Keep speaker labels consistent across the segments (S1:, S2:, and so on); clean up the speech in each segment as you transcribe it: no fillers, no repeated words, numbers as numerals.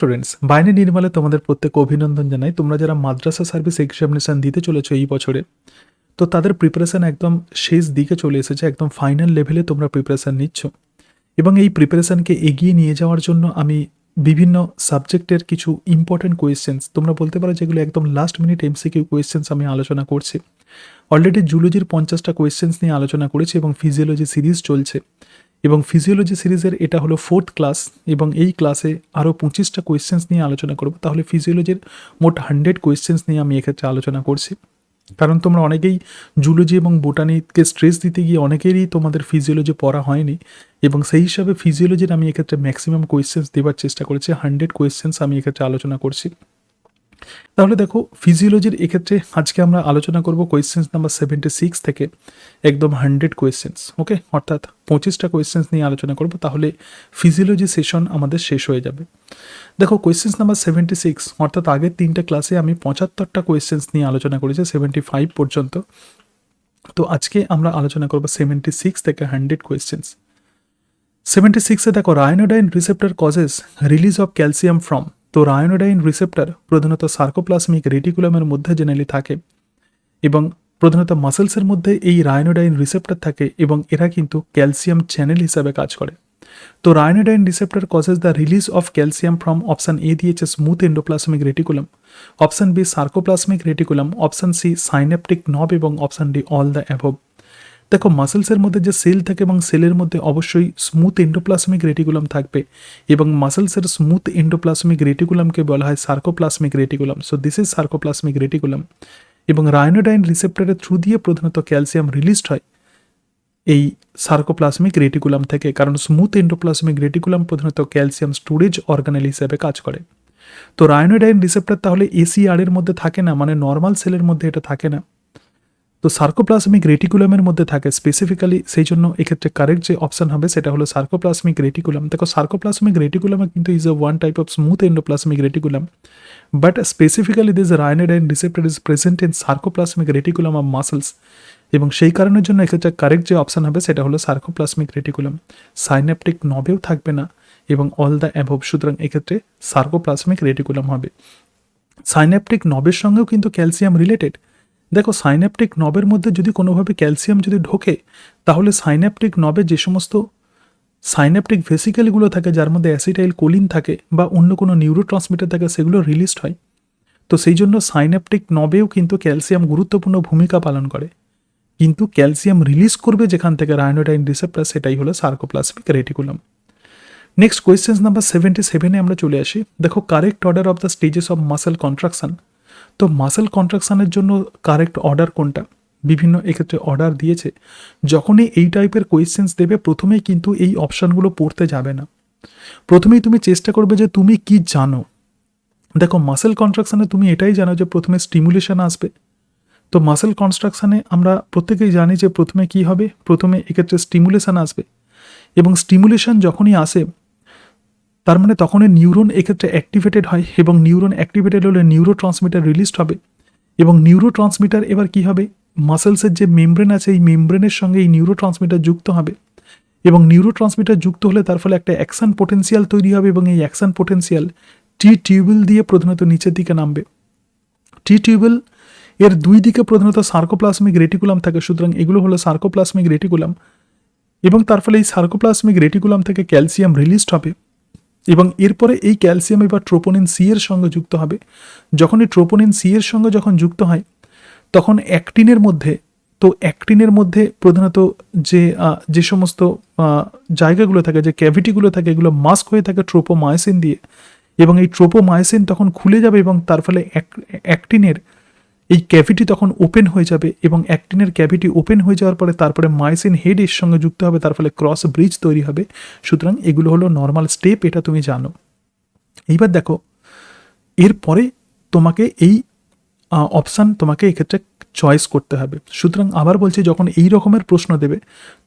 S1: Students, বাইরে নির্মলে তোমাদের প্রত্যেক অভিনন্দন জানাই। তোমরা যারা মাদ্রাসা সার্ভিস এক্সামিনেশন দিতে চলেছো এই বছরে, তো তাদের প্রিপারেশন একদম শেষ দিকে চলে এসেছে, একদম ফাইনাল লেভেলে তোমরা প্রিপারেশন নিচ্ছ। এবং এই প্রিপারেশনকে এগিয়ে নিয়ে যাওয়ার জন্য আমি বিভিন্ন সাবজেক্টের কিছু ইম্পর্টেন্ট কোয়েশ্চেন্স, তোমরা বলতে পারো যেগুলো একদম লাস্ট মিনিট এমসিকিউ কোয়েশ্চেন্স আমি আলোচনা করছি। অলরেডি জুলজির 50টা কোয়েশ্চেন্স নিয়ে আলোচনা করেছি এবং ফিজিওলজি সিরিজ চলছে। এবং ফিজিওলজি সিরিজের এটা হলো 4th ক্লাস এবং এই ক্লাসে আরও 25টা কোয়েশ্চেন্স নিয়ে আলোচনা করব। তাহলে ফিজিওলজির মোট 100 কোয়েশ্চেন্স নিয়ে আমি এক্ষেত্রে আলোচনা করছি। কারণ তোমরা অনেকেই জুলজি এবং বোটানিকে স্ট্রেস দিতে গিয়ে অনেকেরই তোমাদের ফিজিওলজি পড়া হয়নি, এবং সেই হিসাবে ফিজিওলজির আমি এক্ষেত্রে ম্যাক্সিমাম কোয়েশ্চেন্স দেওয়ার চেষ্টা করেছি। 100 কোয়েশ্চেন্স আমি এক্ষেত্রে আলোচনা করছি। তাহলে দেখো, ফিজিওলজির এক্ষেত্রে আজকে আমরা আলোচনা করব কোয়েশ্চেন্স নাম্বার 76 থেকে একদম 100 কোয়েশ্চেন্স, ওকে, অর্থাৎ 25টা কোয়েশ্চেন্স নিয়ে আলোচনা করব। তাহলে ফিজিওলজি সেশন আমাদের শেষ হয়ে যাবে। দেখো, কোয়েশ্চেন্স নাম্বার 76 অর্থাৎ আগের 3টে ক্লাসে আমি 75টা কোয়েশ্চেন্স নিয়ে আলোচনা করেছি 75 পর্যন্ত। তো আজকে আমরা আলোচনা করব 76 থেকে 100 কোয়েশ্চেন্স। 76-এ দেখো, ryanodine receptor causes release of calcium from. তো রায়ানোডাইন রিসেপ্টর প্রধানত সার্কোপ্লাজমিক রেটিকুলামের মধ্যে জেনারেলি থাকে, এবং প্রধানত মাসেলসের মধ্যে এই রায়ানোডাইন রিসেপ্টর থাকে, এবং এরা কিন্তু ক্যালসিয়াম চ্যানেল হিসাবে কাজ করে। তো ryanodine receptor causes the release of calcium from option A দিয়েছে smooth endoplasmic reticulum, option B sarcoplasmic reticulum, option C synaptic knob, এবং option D all the above. দেখো, মাসেলসের মধ্যে যে সেল থাকে এবং সেলের মধ্যে অবশ্যই স্মুথ এন্ডোপ্লাজমিক রেটিকুলাম থাকবে, এবং মাসেলসের স্মুথ এন্ডোপ্লাজমিক রেটিকুলামকে বলা হয় sarcoplasmic reticulum. So this is sarcoplasmic reticulum. এবং রায়ানোডাইন রিসেপ্টরের থ্রু দিয়ে প্রধানত ক্যালসিয়াম রিলিজড হয় এই সার্কোপ্লাজমিক রেটিকুলাম থেকে, কারণ স্মুথ এন্ডোপ্লাজমিক রেটিকুলাম প্রধানত ক্যালসিয়াম স্টোরেজ অর্গানেল হিসেবে কাজ করে। তো রায়ানোডাইন রিসেপ্টর তাহলে এসিআর এর মধ্যে থাকে না, মানে নর্মাল সেলের মধ্যে এটা থাকে না, তো সার্কোপ্লাজমিক রেটিকুলামের মধ্যে থাকে স্পেসিফিক্যালি। সেই জন্য এক্ষেত্রে কারেক্ট যে অপশন হবে সেটা হলো সার্কোপ্লাজমিক রেটিকুলাম। দেখো, সার্কোপ্লাজমিক রেটিকুলাম কিন্তু is one type of smooth endoplasmic reticulum, but specifically this ryanodine receptor is present in sarcoplasmic reticulum of muscles, এবং সেই কারণের জন্য এক্ষেত্রে কারেক্ট যে অপশন হবে সেটা হলো সার্কোপ্লাজমিক রেটিকুলাম। সাইন্যাপটিক নবেও থাকবে না, এবং অল দ্য অ্যাবভ, সুতরাং এক্ষেত্রে সার্কোপ্লাজমিক রেটিকুলাম হবে। সাইন্যাপটিক নবের সঙ্গেও কিন্তু ক্যালসিয়াম রিলেটেড। দেখো, সাইন্যাপটিক নবের মধ্যে যদি কোনোভাবে ক্যালসিয়াম যদি ঢোকে, তাহলে সাইন্যাপটিক নবে যে সমস্ত সাইন্যাপটিক ভেসিকেলগুলো থাকে, যার মধ্যে অ্যাসিটাইল কোলিন থাকে বা অন্য কোনো নিউরো ট্রান্সমিটার থাকে, সেগুলো রিলিজড হয়। তো সেই জন্য সাইন্যাপটিক নবেও কিন্তু ক্যালসিয়াম গুরুত্বপূর্ণ ভূমিকা পালন করে, কিন্তু ক্যালসিয়াম রিলিজ করবে যেখান থেকে রায়ানোডাইন রিসেপ্টর, সেটাই হলো sarcoplasmic reticulum. Next question number 77-এ আমরা চলে আসি। দেখো, correct order of the stages of muscle contraction. তো মাসেল কন্ট্রাকশনের জন্য কারেক্ট অর্ডার কোনটা? বিভিন্ন এক্ষেত্রে অর্ডার দিয়েছে। যখনই এই টাইপের কোয়েশ্চেন্স দেবে, প্রথমেই কিন্তু এই অপশানগুলো পড়তে যাবে না। প্রথমেই তুমি চেষ্টা করবে যে তুমি কি জানো। দেখো, মাসেল কন্ট্রাকশনে তুমি এটাই জানো যে প্রথমে স্টিমুলেশন আসবে। তো মাসেল কনস্ট্রাকশনে আমরা প্রত্যেকেই জানি যে প্রথমে কি হবে, প্রথমে এক্ষেত্রে স্টিমুলেশন আসবে, এবং স্টিমুলেশন যখনই আসে তার মানে তখনই নিউরন এক্ষেত্রে অ্যাক্টিভেটেড হয়, এবং নিউরন অ্যাক্টিভেটেড হলে নিউরো ট্রান্সমিটার রিলিজড হবে, এবং নিউরো ট্রান্সমিটার এবার কি হবে, মাসেলসের যে মেমব্রেন আছে এই মেমব্রেনের সঙ্গে এই নিউরো ট্রান্সমিটার যুক্ত হবে, এবং নিউরো ট্রান্সমিটার যুক্ত হলে তার ফলে একটা অ্যাকশন পোটেন্সিয়াল তৈরি হবে, এবং এই অ্যাকশন পোটেন্সিয়াল টি টিউবেল দিয়ে প্রধানত নিচের দিকে নামবে। টি টিউবেল এর দুই দিকে প্রধানত সার্কোপ্লাজমিক রেটিকুলাম থাকে, সুতরাং এগুলো হলো সার্কোপ্লাজমিক রেটিকুলাম, এবং তার ফলে এই সার্কোপ্লাজমিক রেটিকুলাম থেকে ক্যালসিয়াম রিলিজড হবে, এবং এরপরে এই ক্যালসিয়াম এবার ট্রোপোনিন সি এর সঙ্গে যুক্ত হবে। যখন এই ট্রোপোনিন সি এর সঙ্গে যখন যুক্ত হয়, তখন অ্যাক্টিনের মধ্যে, তো অ্যাক্টিনের মধ্যে প্রধানত যে সমস্ত জায়গাগুলো থাকে, যে ক্যাভিটিগুলো থাকে, এগুলো মাস্ক হয়ে থাকে ট্রোপোমায়োসিন দিয়ে, এবং এই ট্রোপোমায়োসিন তখন খুলে যাবে, এবং তার ফলে অ্যাক্টিনের এই ক্যাভিটি তখন ওপেন হয়ে যাবে, এবং অ্যাক্টিনের ক্যাভিটি ওপেন হয়ে যাওয়ার পরে তারপরে মায়োসিন হেড এর সঙ্গে যুক্ত হবে, তার ফলে ক্রস ব্রিজ তৈরি হবে। সুতরাং এগুলো হলো নর্মাল স্টেপ, এটা তুমি জানো। এইবার দেখো, এরপরে তোমাকে এই অপশান তোমাকে এক্ষেত্রে চয়েস করতে হবে। সুতরাং আবার বলছি, যখন এই রকমের প্রশ্ন দেবে,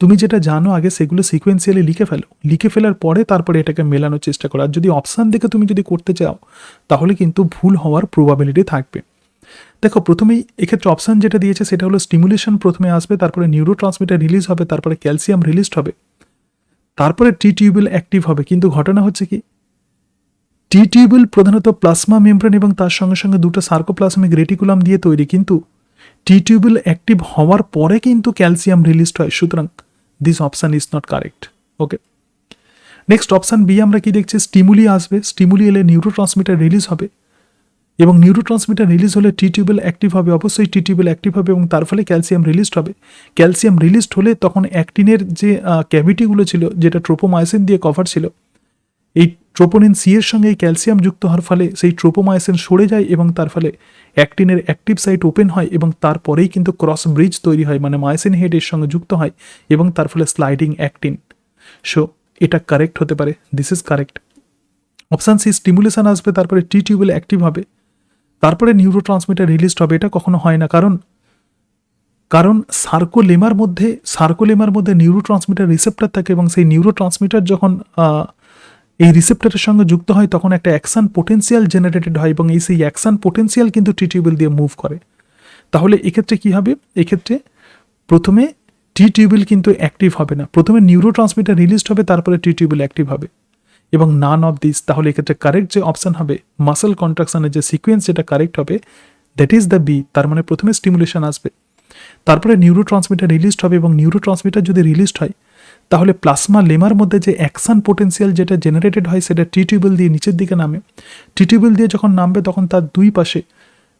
S1: তুমি যেটা জানো আগে সেগুলো সিকোয়েন্সিয়ালি লিখে ফেলো, লিখে ফেলার পরে তারপরে এটাকে মেলানোর চেষ্টা করো। আর যদি অপশান দেখে তুমি যদি করতে চাও, তাহলে কিন্তু ভুল হওয়ার প্রবাবিলিটি থাকবে। দেখো, প্রথমেই এক্ষেত্রে অপশান যেটা দিয়েছে সেটা হলো স্টিমুলেশন প্রথমে আসবে, তারপরে নিউরো ট্রান্সমিটার রিলিজ হবে, তারপরে ক্যালসিয়াম রিলিজড হবে, তারপরে টি টিউবেল অ্যাক্টিভ হবে। কিন্তু ঘটনা হচ্ছে কি, টি টিউবুল প্রধানত প্লাজমা মেমব্রেন এবং তার সঙ্গে সঙ্গে দুটো সার্কোপ্লাজমিক রেটিকুলাম দিয়ে তৈরি, কিন্তু টি টিউবুল অ্যাক্টিভ হওয়ার পরে কিন্তু ক্যালসিয়াম রিলিজড হয়, সুতরাং this option is not correct. Okay, next option B আমরা কি দেখছি, স্টিমুলি আসবে, স্টিমুলি এলে নিউরো ট্রান্সমিটার রিলিজ হবে এবং নিউরো ট্রান্সমিটার রিলিজ হলে টি টিউবুল অ্যাক্টিভ হবে, অবশ্যই টি টিউবুল অ্যাক্টিভ হবে এবং তার ফলে ক্যালসিয়াম রিলিজড হবে। ক্যালসিয়াম রিলিজড হলে তখন অ্যাক্টিনের যে ক্যাভিটিগুলো ছিল যেটা ট্রোপোমাইসিন দিয়ে কভার ছিল, এই ট্রোপোনিন সি এর সঙ্গে এই ক্যালসিয়াম যুক্ত হওয়ার ফলে সেই ট্রোপোমাইসিন সরে যায় এবং তার ফলে অ্যাক্টিনের অ্যাক্টিভ সাইট ওপেন হয় এবং তারপরেই কিন্তু ক্রস ব্রিজ তৈরি হয়, মানে মায়োসিন হেড এর সঙ্গে যুক্ত হয় এবং তার ফলে স্লাইডিং অ্যাক্টিন। সো এটা কারেক্ট হতে পারে, this is correct. Option C, stimulation আসবে, তারপরে টি টিউবুল অ্যাক্টিভ হবে, তারপরে নিউরো ট্রান্সমিটার রিলিজড হবে। এটা কখনো হয় না, কারণ সার্কোলেমার মধ্যে নিউরো ট্রান্সমিটার রিসেপ্টর থাকে এবং সেই নিউরো ট্রান্সমিটার যখন এই রিসেপ্টরের সঙ্গে যুক্ত হয় তখন একটা অ্যাকশন পোটেন্সিয়াল জেনারেটেড হয় এবং সেই অ্যাকশন পোটেন্সিয়াল কিন্তু টি টিউবুল দিয়ে মুভ করে। তাহলে এক্ষেত্রে কি হবে, এক্ষেত্রে প্রথমে টি টিউবুল কিন্তু অ্যাক্টিভ হবে না, প্রথমে নিউরো ট্রান্সমিটার রিলিজড হবে, তারপরে টি টিউবুল অ্যাক্টিভ হবে এবং নান অফ দিস। তাহলে এক্ষেত্রে কারেক্ট যে অপশান হবে মাসল কন্ট্রাকশনের যে সিকোয়েন্স যেটা কারেক্ট হবে, দ্যাট ইজ দ্য বি। তার মানে প্রথমে স্টিমুলেশন আসবে, তারপরে নিউরো ট্রান্সমিটার রিলিজড হবে এবং নিউরো ট্রান্সমিটার যদি রিলিজড হয় তাহলে প্লাজমা লেমার মধ্যে যে অ্যাকশন পোটেন্সিয়াল যেটা জেনারেটেড হয় সেটা টি টিউবুল দিয়ে নিচের দিকে নামে। টি টিউবুল দিয়ে যখন নামবে তখন তার দুই পাশে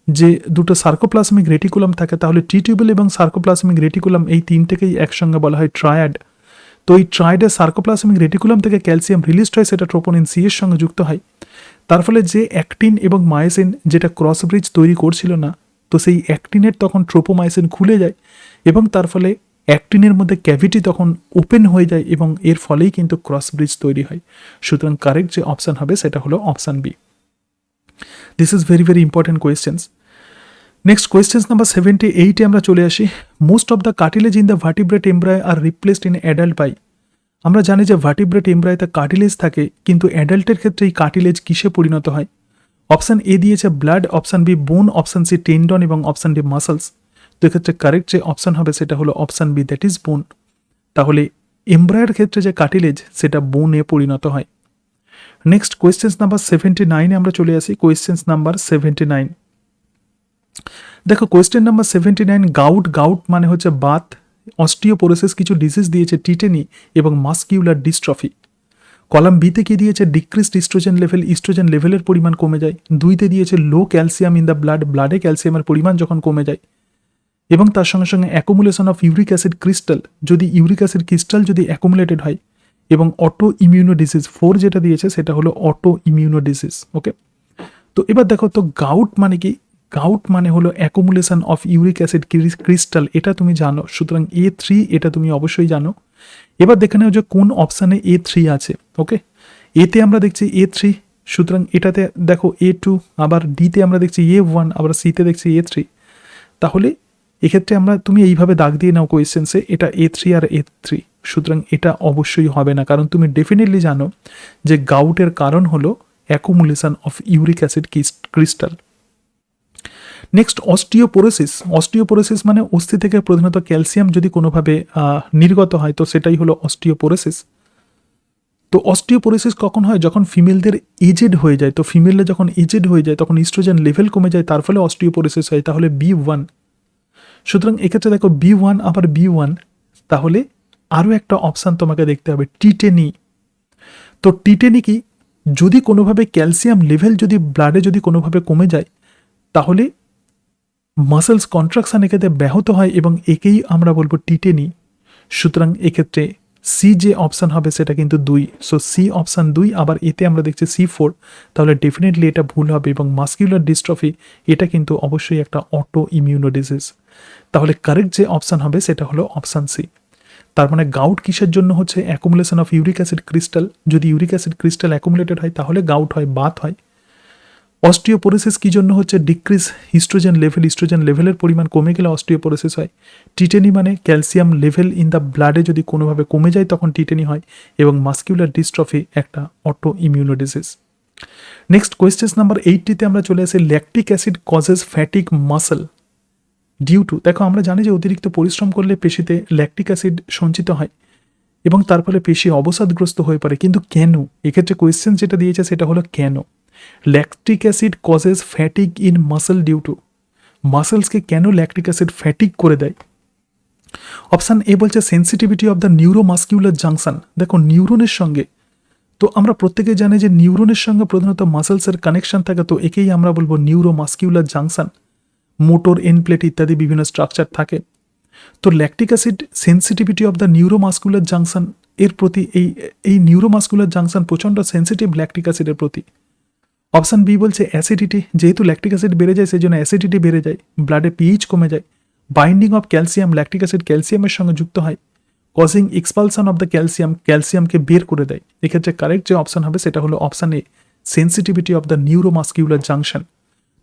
S1: যে দুটো সার্কোপ্লাজমিক রেটিকুলাম থাকে, তাহলে টি টিউবুল এবং সার্কোপ্লাজমিক রেটিকুলাম এই তিনটেকেই একসঙ্গে বলা হয় ট্রায়াড। তো এই ট্রায়াডের সার্কোপ্লাজমিক রেটিকুলাম থেকে ক্যালসিয়াম রিলিজড হয়, সেটা ট্রোপোনিন সি এর সঙ্গে যুক্ত হয়, তার ফলে যে অ্যাক্টিন এবং মায়োসিন যেটা ক্রস ব্রিজ তৈরি করছিল না, তো সেই অ্যাক্টিনের তখন ট্রোপোমায়োসিন খুলে যায় এবং তার ফলে অ্যাক্টিনের মধ্যে ক্যাভিটি তখন ওপেন হয়ে যায় এবং এর ফলেই কিন্তু ক্রস ব্রিজ তৈরি হয়। সুতরাং কারেক্ট যে অপশান হবে সেটা হলো option B. This is very very important questions. Next questions number 78-এ আমরা চলে আসি। Most of the cartilage in the vertebrate embryo are replaced in adult by. আমরা জানি যে ভার্টিব্রেট এমব্রায়তে কার্টিলেজ থাকে, কিন্তু অ্যাডাল্টের ক্ষেত্রে এই কার্টিলেজ কিসে পরিণত হয়? অপশান এ দিয়েছে ব্লাড, অপশান বি বোন, অপশান সি টেন্ডন এবং অপশান ডি মাসলস। তো এক্ষেত্রে কারেক্ট যে অপশান হবে সেটা হলো অপশান বি, দ্যাট ইজ বোন। তাহলে এমব্রায়ের ক্ষেত্রে যে কার্টিলেজ সেটা বোনে পরিণত হয়। নেক্সট কোয়েশ্চেন্স নাম্বার 79-এ আমরা চলে আসি। কোয়েশ্চেন্স নাম্বার 79, দেখো কোয়েশ্চেন নাম্বার 79, গাউট মানে হচ্ছে বাত, অস্টিওপোরোসিস কিছু ডিজিজ দিয়েছে, টিটেনি এবং মাসকিউলার ডিস্ট্রফি। কলাম বিতে কি দিয়েছে, ডিক্রিসড ইস্ট্রোজেন লেভেল, ইস্ট্রোজেন লেভেলের পরিমাণ কমে যায়। 2তে দিয়েছে লো ক্যালসিয়াম ইন দ্য ব্লাড, ব্লাডে ক্যালসিয়ামের পরিমাণ যখন কমে যায় এবং তার সঙ্গে সঙ্গে accumulation of uric acid crystal, যদি ইউরিক অ্যাসিড ক্রিস্টাল যদি অ্যাকুমুলেটেড হয়, এবং অটো ইমিউনো ডিজিজ। 4 যেটা দিয়েছে সেটা হলো অটো ইমিউনো ডিজিজ। ওকে, তো এবার দেখো তো গাউট মানে কি? গাউট মানে হলো accumulation of uric acid crystal, এটা তুমি জানো, সুতরাং A3 এটা তুমি অবশ্যই জানো। এবার দেখে নাও যে কোন অপশানে A3 আছে। ওকে, এতে আমরা দেখছি A3, সুতরাং এটাতে দেখো A2, আবার ডিতে আমরা দেখছি A1, আবার সিতে দেখছি A3। তাহলে এক্ষেত্রে তুমি এইভাবে দাগ দিয়ে নাও কোয়েশ্চেন্সে, এটা A3 আর A3, সুতরাং এটা অবশ্যই হবে না, কারণ তুমি ডেফিনেটলি জানো যে গাউটের কারণ হলো accumulation of uric acid crystal. Next osteoporosis. Osteoporosis মানে অস্থি থেকে প্রধানত ক্যালসিয়াম যদি কোনোভাবে নির্গত হয়, তো সেটাই হলো অস্টিওপোরোসিস। তো অস্টিওপোরোসিস কখন হয়? যখন ফিমেলদের এজেড হয়ে যায়। তো ফিমেলরা যখন এজেড হয়ে যায় তখন ইস্ট্রোজেন লেভেল কমে যায়, তার ফলে অস্টিওপোরোসিস হয়। তাহলে B1। সুতরাং এক্ষেত্রে দেখো B1 আবার B1, তাহলে আরও একটা অপশান তোমাকে দেখতে হবে, টিটেনি। তো টিটেনি কি? যদি কোনোভাবে ক্যালসিয়াম লেভেল যদি ব্লাডে যদি কোনোভাবে কমে যায়, তাহলে মাসেলস কন্ট্রাকশন এক্ষেত্রে ব্যাহত হয় এবং একেই আমরা বলবো টিটেনি। সুতরাং এক্ষেত্রে সি যে অপশান হবে সেটা কিন্তু 2। সো সি অপশান 2, আবার এতে আমরা দেখছি C4, তাহলে ডেফিনেটলি এটা ভুল হবে এবং মাসকিউলার ডিস্ট্রফি এটা কিন্তু অবশ্যই একটা অটো ইমিউনো ডিজিজ। তাহলে কারেক্ট যে অপশান হবে সেটা হলো অপশান সি। তার মানে গাউট কিসের জন্য হচ্ছে? Accumulation of uric acid crystal. যদি ইউরিক অ্যাসিড ক্রিস্টাল অ্যাকুমুলেটেড হয় তাহলে গাউট হয়, বাত হয়। অস্টিওপোরোসিস কি জন্য হচ্ছে? ডিক্রিজ ইস্ট্রোজেন লেভেল, ইস্ট্রোজেন লেভেলের পরিমাণ কমে গেলে অস্টিওপোরোসিস হয়। টিটেনি মানে ক্যালসিয়াম লেভেল ইন দ্য ব্লাডে যদি কোনোভাবে কমে যায় তখন টিটেনি হয়, এবং মাসকিউলার ডিস্ট্রফি একটা auto immuno disease. Next question number 80-তে আমরা চলে আসি। Lactic acid causes fatigue muscle due to. দেখো আমরা জানি যে অতিরিক্ত পরিশ্রম করলে পেশিতে ল্যাকটিক অ্যাসিড সঞ্চিত হয় এবং তার ফলে পেশি অবসাদগ্রস্ত হয়ে পড়ে, কিন্তু কেন? এক্ষেত্রে কোয়েশ্চেন যেটা দিয়েছে সেটা হলো কেন। Lactic acid causes fatigue in muscle due to, মাসেলসকে কেন ল্যাকটিক অ্যাসিড ফ্যাটিক করে দেয়? অপশান এ বলছে sensitivity of the neuromuscular junction. দেখো নিউরনের সঙ্গে, তো আমরা প্রত্যেকে জানি যে নিউরনের সঙ্গে প্রধানত মাসেলসের কানেকশন থাকে, তো একেই আমরা বলবো neuromuscular junction. Motor end plate ইত্যাদি বিভিন্ন স্ট্রাকচার থাকে। তো lactic acid sensitivity of the neuromuscular junction এর প্রতি, এই নিউরোমাস্কুলার জাংশন প্রচণ্ড সেন্সিটিভ ল্যাকটিক অ্যাসিডের প্রতি। অপশান বি বলছে অ্যাসিডিটি, যেহেতু ল্যাকটিক অ্যাসিড বেড়ে যায় সেই জন্য অ্যাসিডিটি বেড়ে যায়, ব্লাডে পিএইচ কমে যায়। Binding of calcium, lactic acid ক্যালসিয়ামের সঙ্গে যুক্ত হয়, causing expulsion of the calcium, ক্যালসিয়ামকে বের করে দেয়। এক্ষেত্রে কারেক্ট যে অপশান হবে সেটা হলো option A, sensitivity of the neuromuscular junction.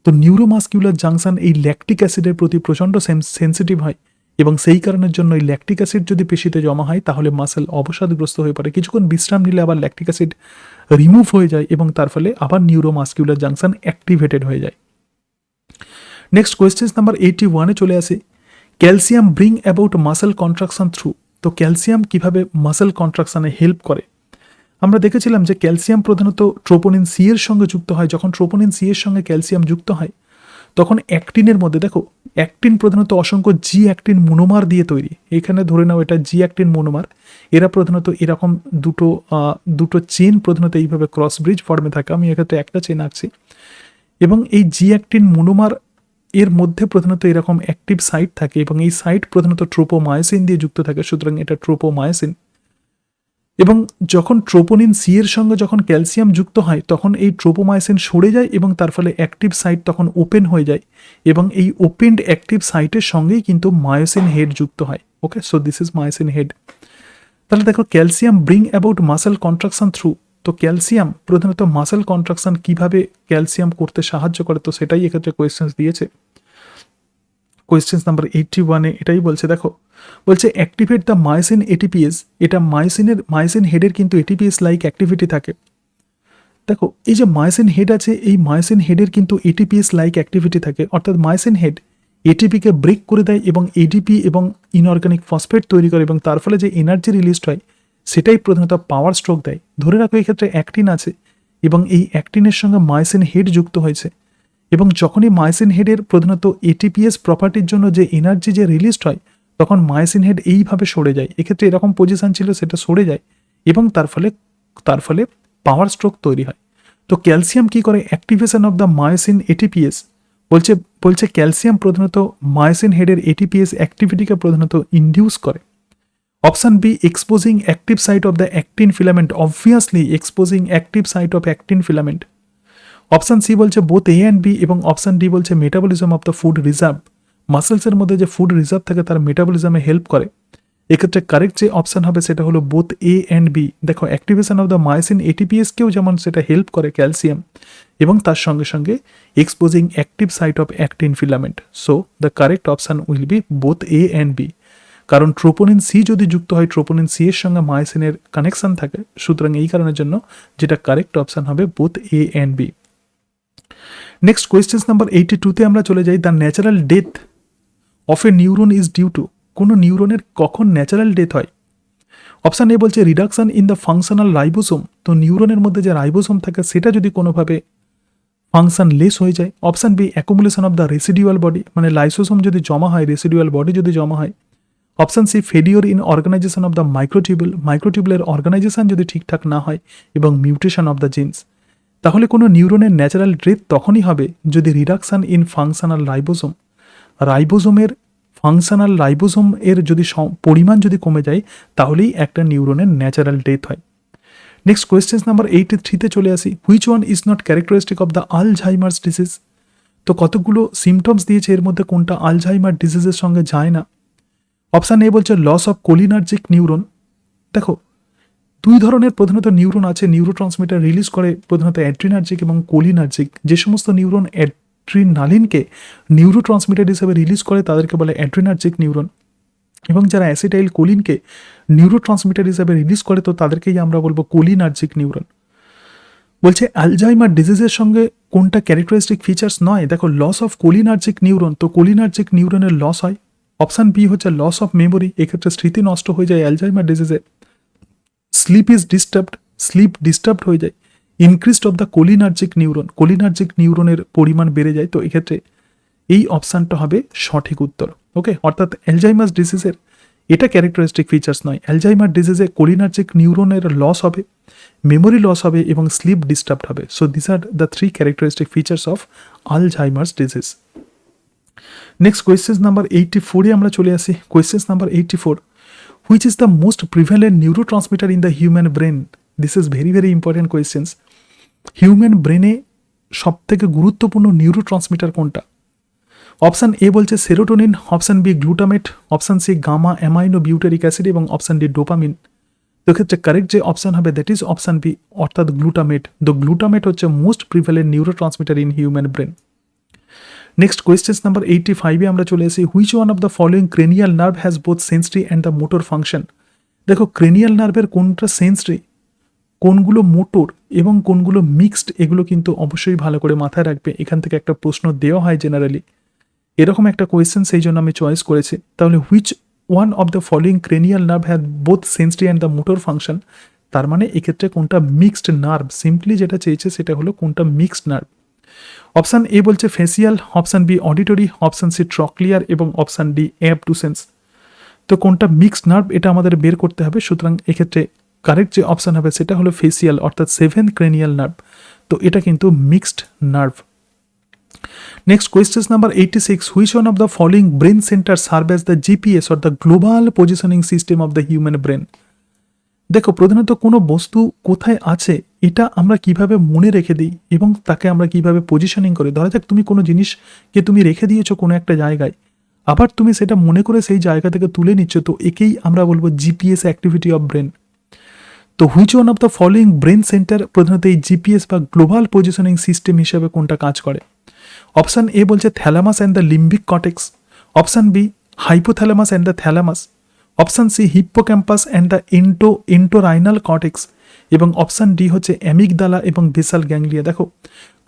S1: তো নিউরোমাস্কিউলার জাংশন এই ল্যাকটিক অ্যাসিডের প্রতি প্রচণ্ড সেন্সিটিভ হয়, এবং সেই কারণের জন্য এই ল্যাকটিক অ্যাসিড যদি পেশিতে জমা হয় তাহলে মাসেল অবসাদগ্রস্ত হয়ে পড়ে। কিছুক্ষণ বিশ্রাম নিলে আবার ল্যাকটিক অ্যাসিড রিমুভ হয়ে যায় এবং তার ফলে আবার নিউরোমাস্কিউলার জাংশন অ্যাক্টিভেটেড হয়ে যায়। নেক্সট কোয়েশ্চেন নাম্বার 81-এ চলে আসে, calcium bring about muscle contraction through. তো ক্যালসিয়াম কিভাবে মাসেল কন্ট্রাকশনে হেল্প করে? আমরা দেখেছিলাম যে ক্যালসিয়াম প্রধানত ট্রোপোনিন সি এর সঙ্গে যুক্ত হয়। যখন ট্রোপোনিন সি এর সঙ্গে ক্যালসিয়াম যুক্ত হয় তখন অ্যাক্টিনের মধ্যে, দেখো অ্যাক্টিন প্রধানত অসংখ্য জি অ্যাক্টিন মোনোমার দিয়ে তৈরি। এখানে ধরে নাও এটা জি অ্যাক্টিন মোনোমার, এরা প্রধানত এরকম দুটো চেন প্রধানত এইভাবে ক্রস ব্রিজ ফর্মে থাকে। আমি এক্ষেত্রে একটা চেন আঁকছি, এবং এই জি অ্যাক্টিন মোনোমার এর মধ্যে প্রধানত এরকম অ্যাক্টিভ সাইট থাকে, এবং এই সাইট প্রধানত ট্রোপোমায়োসিন দিয়ে যুক্ত থাকে, সুতরাং এটা ট্রোপোমায়োসিন। এবং যখন ট্রোপোনিন সি এর সঙ্গে যখন ক্যালসিয়াম যুক্ত হয় তখন এই ট্রোপোমায়োসিন সরে যায় এবং তার ফলে অ্যাক্টিভ সাইট তখন ওপেন হয়ে যায়, এবং এই ওপেনড অ্যাক্টিভ সাইটের সঙ্গেই কিন্তু মায়োসিন হেড যুক্ত হয়। Okay, so this is myosin head. তাহলে দেখো calcium bring about muscle contraction through. তো ক্যালসিয়াম প্রধানত মাসেল কন্ট্রাকশন কিভাবে ক্যালসিয়াম করতে সাহায্য করে, তো সেটাই এক্ষেত্রে কোয়েশ্চেন দিয়েছে। কোয়েশ্চেন নাম্বার 81-এ এটাই বলছে, দেখো বলছে অ্যাক্টিভেট দ্য মায়োসিন এটিপিএস। এটা মায়োসিন হেডের কিন্তু এটিপিএস লাইক অ্যাক্টিভিটি থাকে। দেখো এই যে মায়োসিন হেড আছে, এই মায়োসিন হেডের কিন্তু এটিপিএস লাইক অ্যাক্টিভিটি থাকে, অর্থাৎ মায়োসিন হেড এটিপিকে ব্রেক করে দেয় এবং এডিপি এবং ইনঅর্গানিক ফসফেট তৈরি করে, এবং তার ফলে যে এনার্জি রিলিজড হয় সেটাই প্রধানত পাওয়ার স্ট্রোক দেয়। ধরে রাখো এক্ষেত্রে অ্যাক্টিন আছে এবং এই অ্যাক্টিনের সঙ্গে মায়োসিন হেড যুক্ত হয়েছে, এবং যখনই মায়োসিন হেডের প্রধানত এটিপিএস প্রপার্টির জন্য যে এনার্জি যে রিলিজড হয় তখন মায়োসিন হেড এইভাবে সরে যায়। এক্ষেত্রে এরকম পজিশন ছিল, সেটা সরে যায় এবং তার ফলে পাওয়ার স্ট্রোক তৈরি হয়। তো ক্যালসিয়াম কি করে? Activation of the myosin ATPase বলছে ক্যালসিয়াম প্রধানত মায়োসিন হেডের এটিপিএস অ্যাক্টিভিটিকে প্রধানত ইনডিউস করে। Option B, exposing active site of the actin filament. Obviously exposing active site of actin filament. Option C বলছে বোথ এ অ্যান্ড বি, এবং option D বলছে metabolism of the food reserve. মাসেলসের মধ্যে যে food reserve থাকে তার মেটাবলিজমে help করে। এক্ষেত্রে কারেক্ট যে অপশান হবে সেটা হলো বোথ এ অ্যান্ড বি। দেখো অ্যাক্টিভেশন অফ দ্য মায়োসিন এটিপিএসকেও যেমন সেটা হেল্প করে ক্যালসিয়াম, এবং তার সঙ্গে সঙ্গে exposing active site of actin filament. So the correct option will be both A and B, কারণ ট্রোপোনিন সি যদি যুক্ত হয় ট্রোপোনিন সি এর সঙ্গে মায়োসিনের কানেকশন থাকে, সুতরাং এই কারণের জন্য যেটা কারেক্ট অপশান হবে both A and B. Next question number 82-তে আমরা চলে যাই। The natural death of a neuron is due to. কোনো নিউরনের কখন ন্যাচারাল ডেথ হয়? অপশান এ বলছে reduction in the functional ribosome. তো নিউরনের মধ্যে যে রাইবোসোম থাকে সেটা যদি কোনোভাবে ফাংশন লেস হয়ে যায়। Option B, accumulation of the residual body, মানে লাইসোসোম যদি জমা হয়, রেসিডুয়াল বডি যদি জমা হয়। Option C, failure in organization of the মাইক্রোটিউবুলের অর্গানাইজেশন যদি ঠিকঠাক না হয়, এবং মিউটেশন অফ দ্য জিনস। তাহলে কোনো নিউরনের ন্যাচারাল ডেথ তখনই হবে যদি রিডাকশন ইন ফাংশনাল রাইবোসোম এর যদি পরিমাণ যদি কমে যায় তাহলেই একটা নিউরনের ন্যাচারাল ডেথ হয়। নেক্সট কোয়েশ্চেন নাম্বার 83-তে চলে আসি। Which one is not characteristic of the Alzheimer's disease. তো কতগুলো সিমটমস দিয়েছে, এর মধ্যে কোনটা আলঝাইমার ডিজিজের সঙ্গে যায় না? অপশান এ বলছে লস অফ কোলিনার্জিক নিউরন। দেখো দুই ধরনের প্রধানত নিউরন আছে, নিউরো ট্রান্সমিটার রিলিজ করে প্রধানত অ্যাড্রিনার্জিক এবং কোলিনার্জিক। যে সমস্ত নিউরন অ্যাড্রিনালিনকে নিউরো ট্রান্সমিটার হিসেবে রিলিজ করে তাদেরকে বলে অ্যাড্রিনার্জিক নিউরন, এবং যারা অ্যাসিটাইল কোলিনকে নিউরো ট্রান্সমিটার হিসেবে রিলিজ করে তো তাদেরকেই আমরা বলবো কোলিনার্জিক নিউরন। বলছে আলঝাইমার ডিজিজের সঙ্গে কোনটা ক্যারেক্টারিস্টিক ফিচার্স নয়? দেখো লস অফ কোলিনার্জিক নিউরন, তো কোলিনার্জিক নিউরনের লস হয়। অপশান বি হচ্ছে লস অফ মেমোরি, এক্ষেত্রে স্মৃতি নষ্ট হয়ে যায় অ্যালঝাইমার ডিজিজে। স্লিপ ডিস্টার্বড হয়ে যায়। ইনক্রিজড অফ দ্য কোলিনার্জিক নিউরনের পরিমাণ বেড়ে যায়। তো এক্ষেত্রে এই অপশানটা হবে সঠিক উত্তর। ওকে, অর্থাৎ অ্যালজাইমার্স ডিজিজের এটা ক্যারেক্টারিস্টিক ফিচার্স নয়। অ্যালজাইমার ডিজিজে কোলিনার্জিক নিউরনের লস হবে, মেমোরি লস হবে এবং স্লিপ ডিস্টার্ব হবে। So this are the 3 characteristic features of Alzheimer's disease. Next question number 84 আমরা চলে আসি। Question number 84, which is the most prevalent neurotransmitter in the human brain? This is very very important questions. Human ব্রেনে সব থেকে গুরুত্বপূর্ণ neurotransmitter কোনটা? Option A বলছে serotonin, option B glutamate, option C gamma amino butyric acid এবং option D dopamine. তো ক্ষেত্রে correct যে অপশান হবে দ্যাট ইজ অপশান বি, অর্থাৎ গ্লুটামেট। দ্য গ্লুটামেট হচ্ছে most prevalent neurotransmitter in human brain. Next question number 85 আমরা চলে আসি। Which one of the following cranial nerve has both sensory and the motor function? দেখো cranial নার্ভের কোনটা sensory, কোনগুলো motor এবং কোনগুলো মিক্সড, এগুলো কিন্তু অবশ্যই ভালো করে মাথায় রাখবে। এখান থেকে একটা প্রশ্ন দেওয়া হয় জেনারেলি, এরকম একটা কোয়েশ্চেন, সেই জন্য আমি চয়েস করেছি। তাহলে which one of the following cranial nerve has both sensory and the motor function, তার মানে এক্ষেত্রে কোনটা মিক্সড নার্ভ, সিম্পলি যেটা চেয়েছে সেটা হলো কোনটা মিক্সড নার্ভ। অপশান এ বলছে facial, option B auditory, option C trochlear এবং অপশান ডি অ্যাবডুসেন্স। তো কোনটা মিক্সড নার্ভ এটা আমাদের বের করতে হবে। সুতরাং এক্ষেত্রে কারেক্ট যে অপশান হবে সেটা হলো ফেসিয়াল, অর্থাৎ 7th ক্রেনিয়াল নার্ভ। তো এটা কিন্তু mixed nerve. Next question number 86, which one of the following brain centre serve as the GPS or the global positioning system of the human brain? দেখো প্রধানত কোনো বস্তু কোথায় আছে এটা আমরা কিভাবে মনে রেখে দিই এবং তাকে আমরা কিভাবে পজিশনিং করি। ধরা যাক তুমি কোনো জিনিসকে তুমি রেখে দিয়েছো কোনো একটা জায়গায়, আবার তুমি সেটা মনে করে সেই জায়গা থেকে তুলে নিচ্ছ, তো একেই আমরা বলবো জিপিএস অ্যাক্টিভিটি অফ ব্রেন। তো which one of the following brain centre প্রধানত এই জিপিএস বা গ্লোবাল পজিশনিং সিস্টেম হিসেবে কোনটা কাজ করে? অপশান এ বলছে thalamus and the limbic cortex, option B hypothalamus and the thalamus, option C hippocampus and the entorhinal cortex এবং option D হচ্ছে অ্যামিগদালা এবং বেসাল গ্যাংলিয়া। দেখো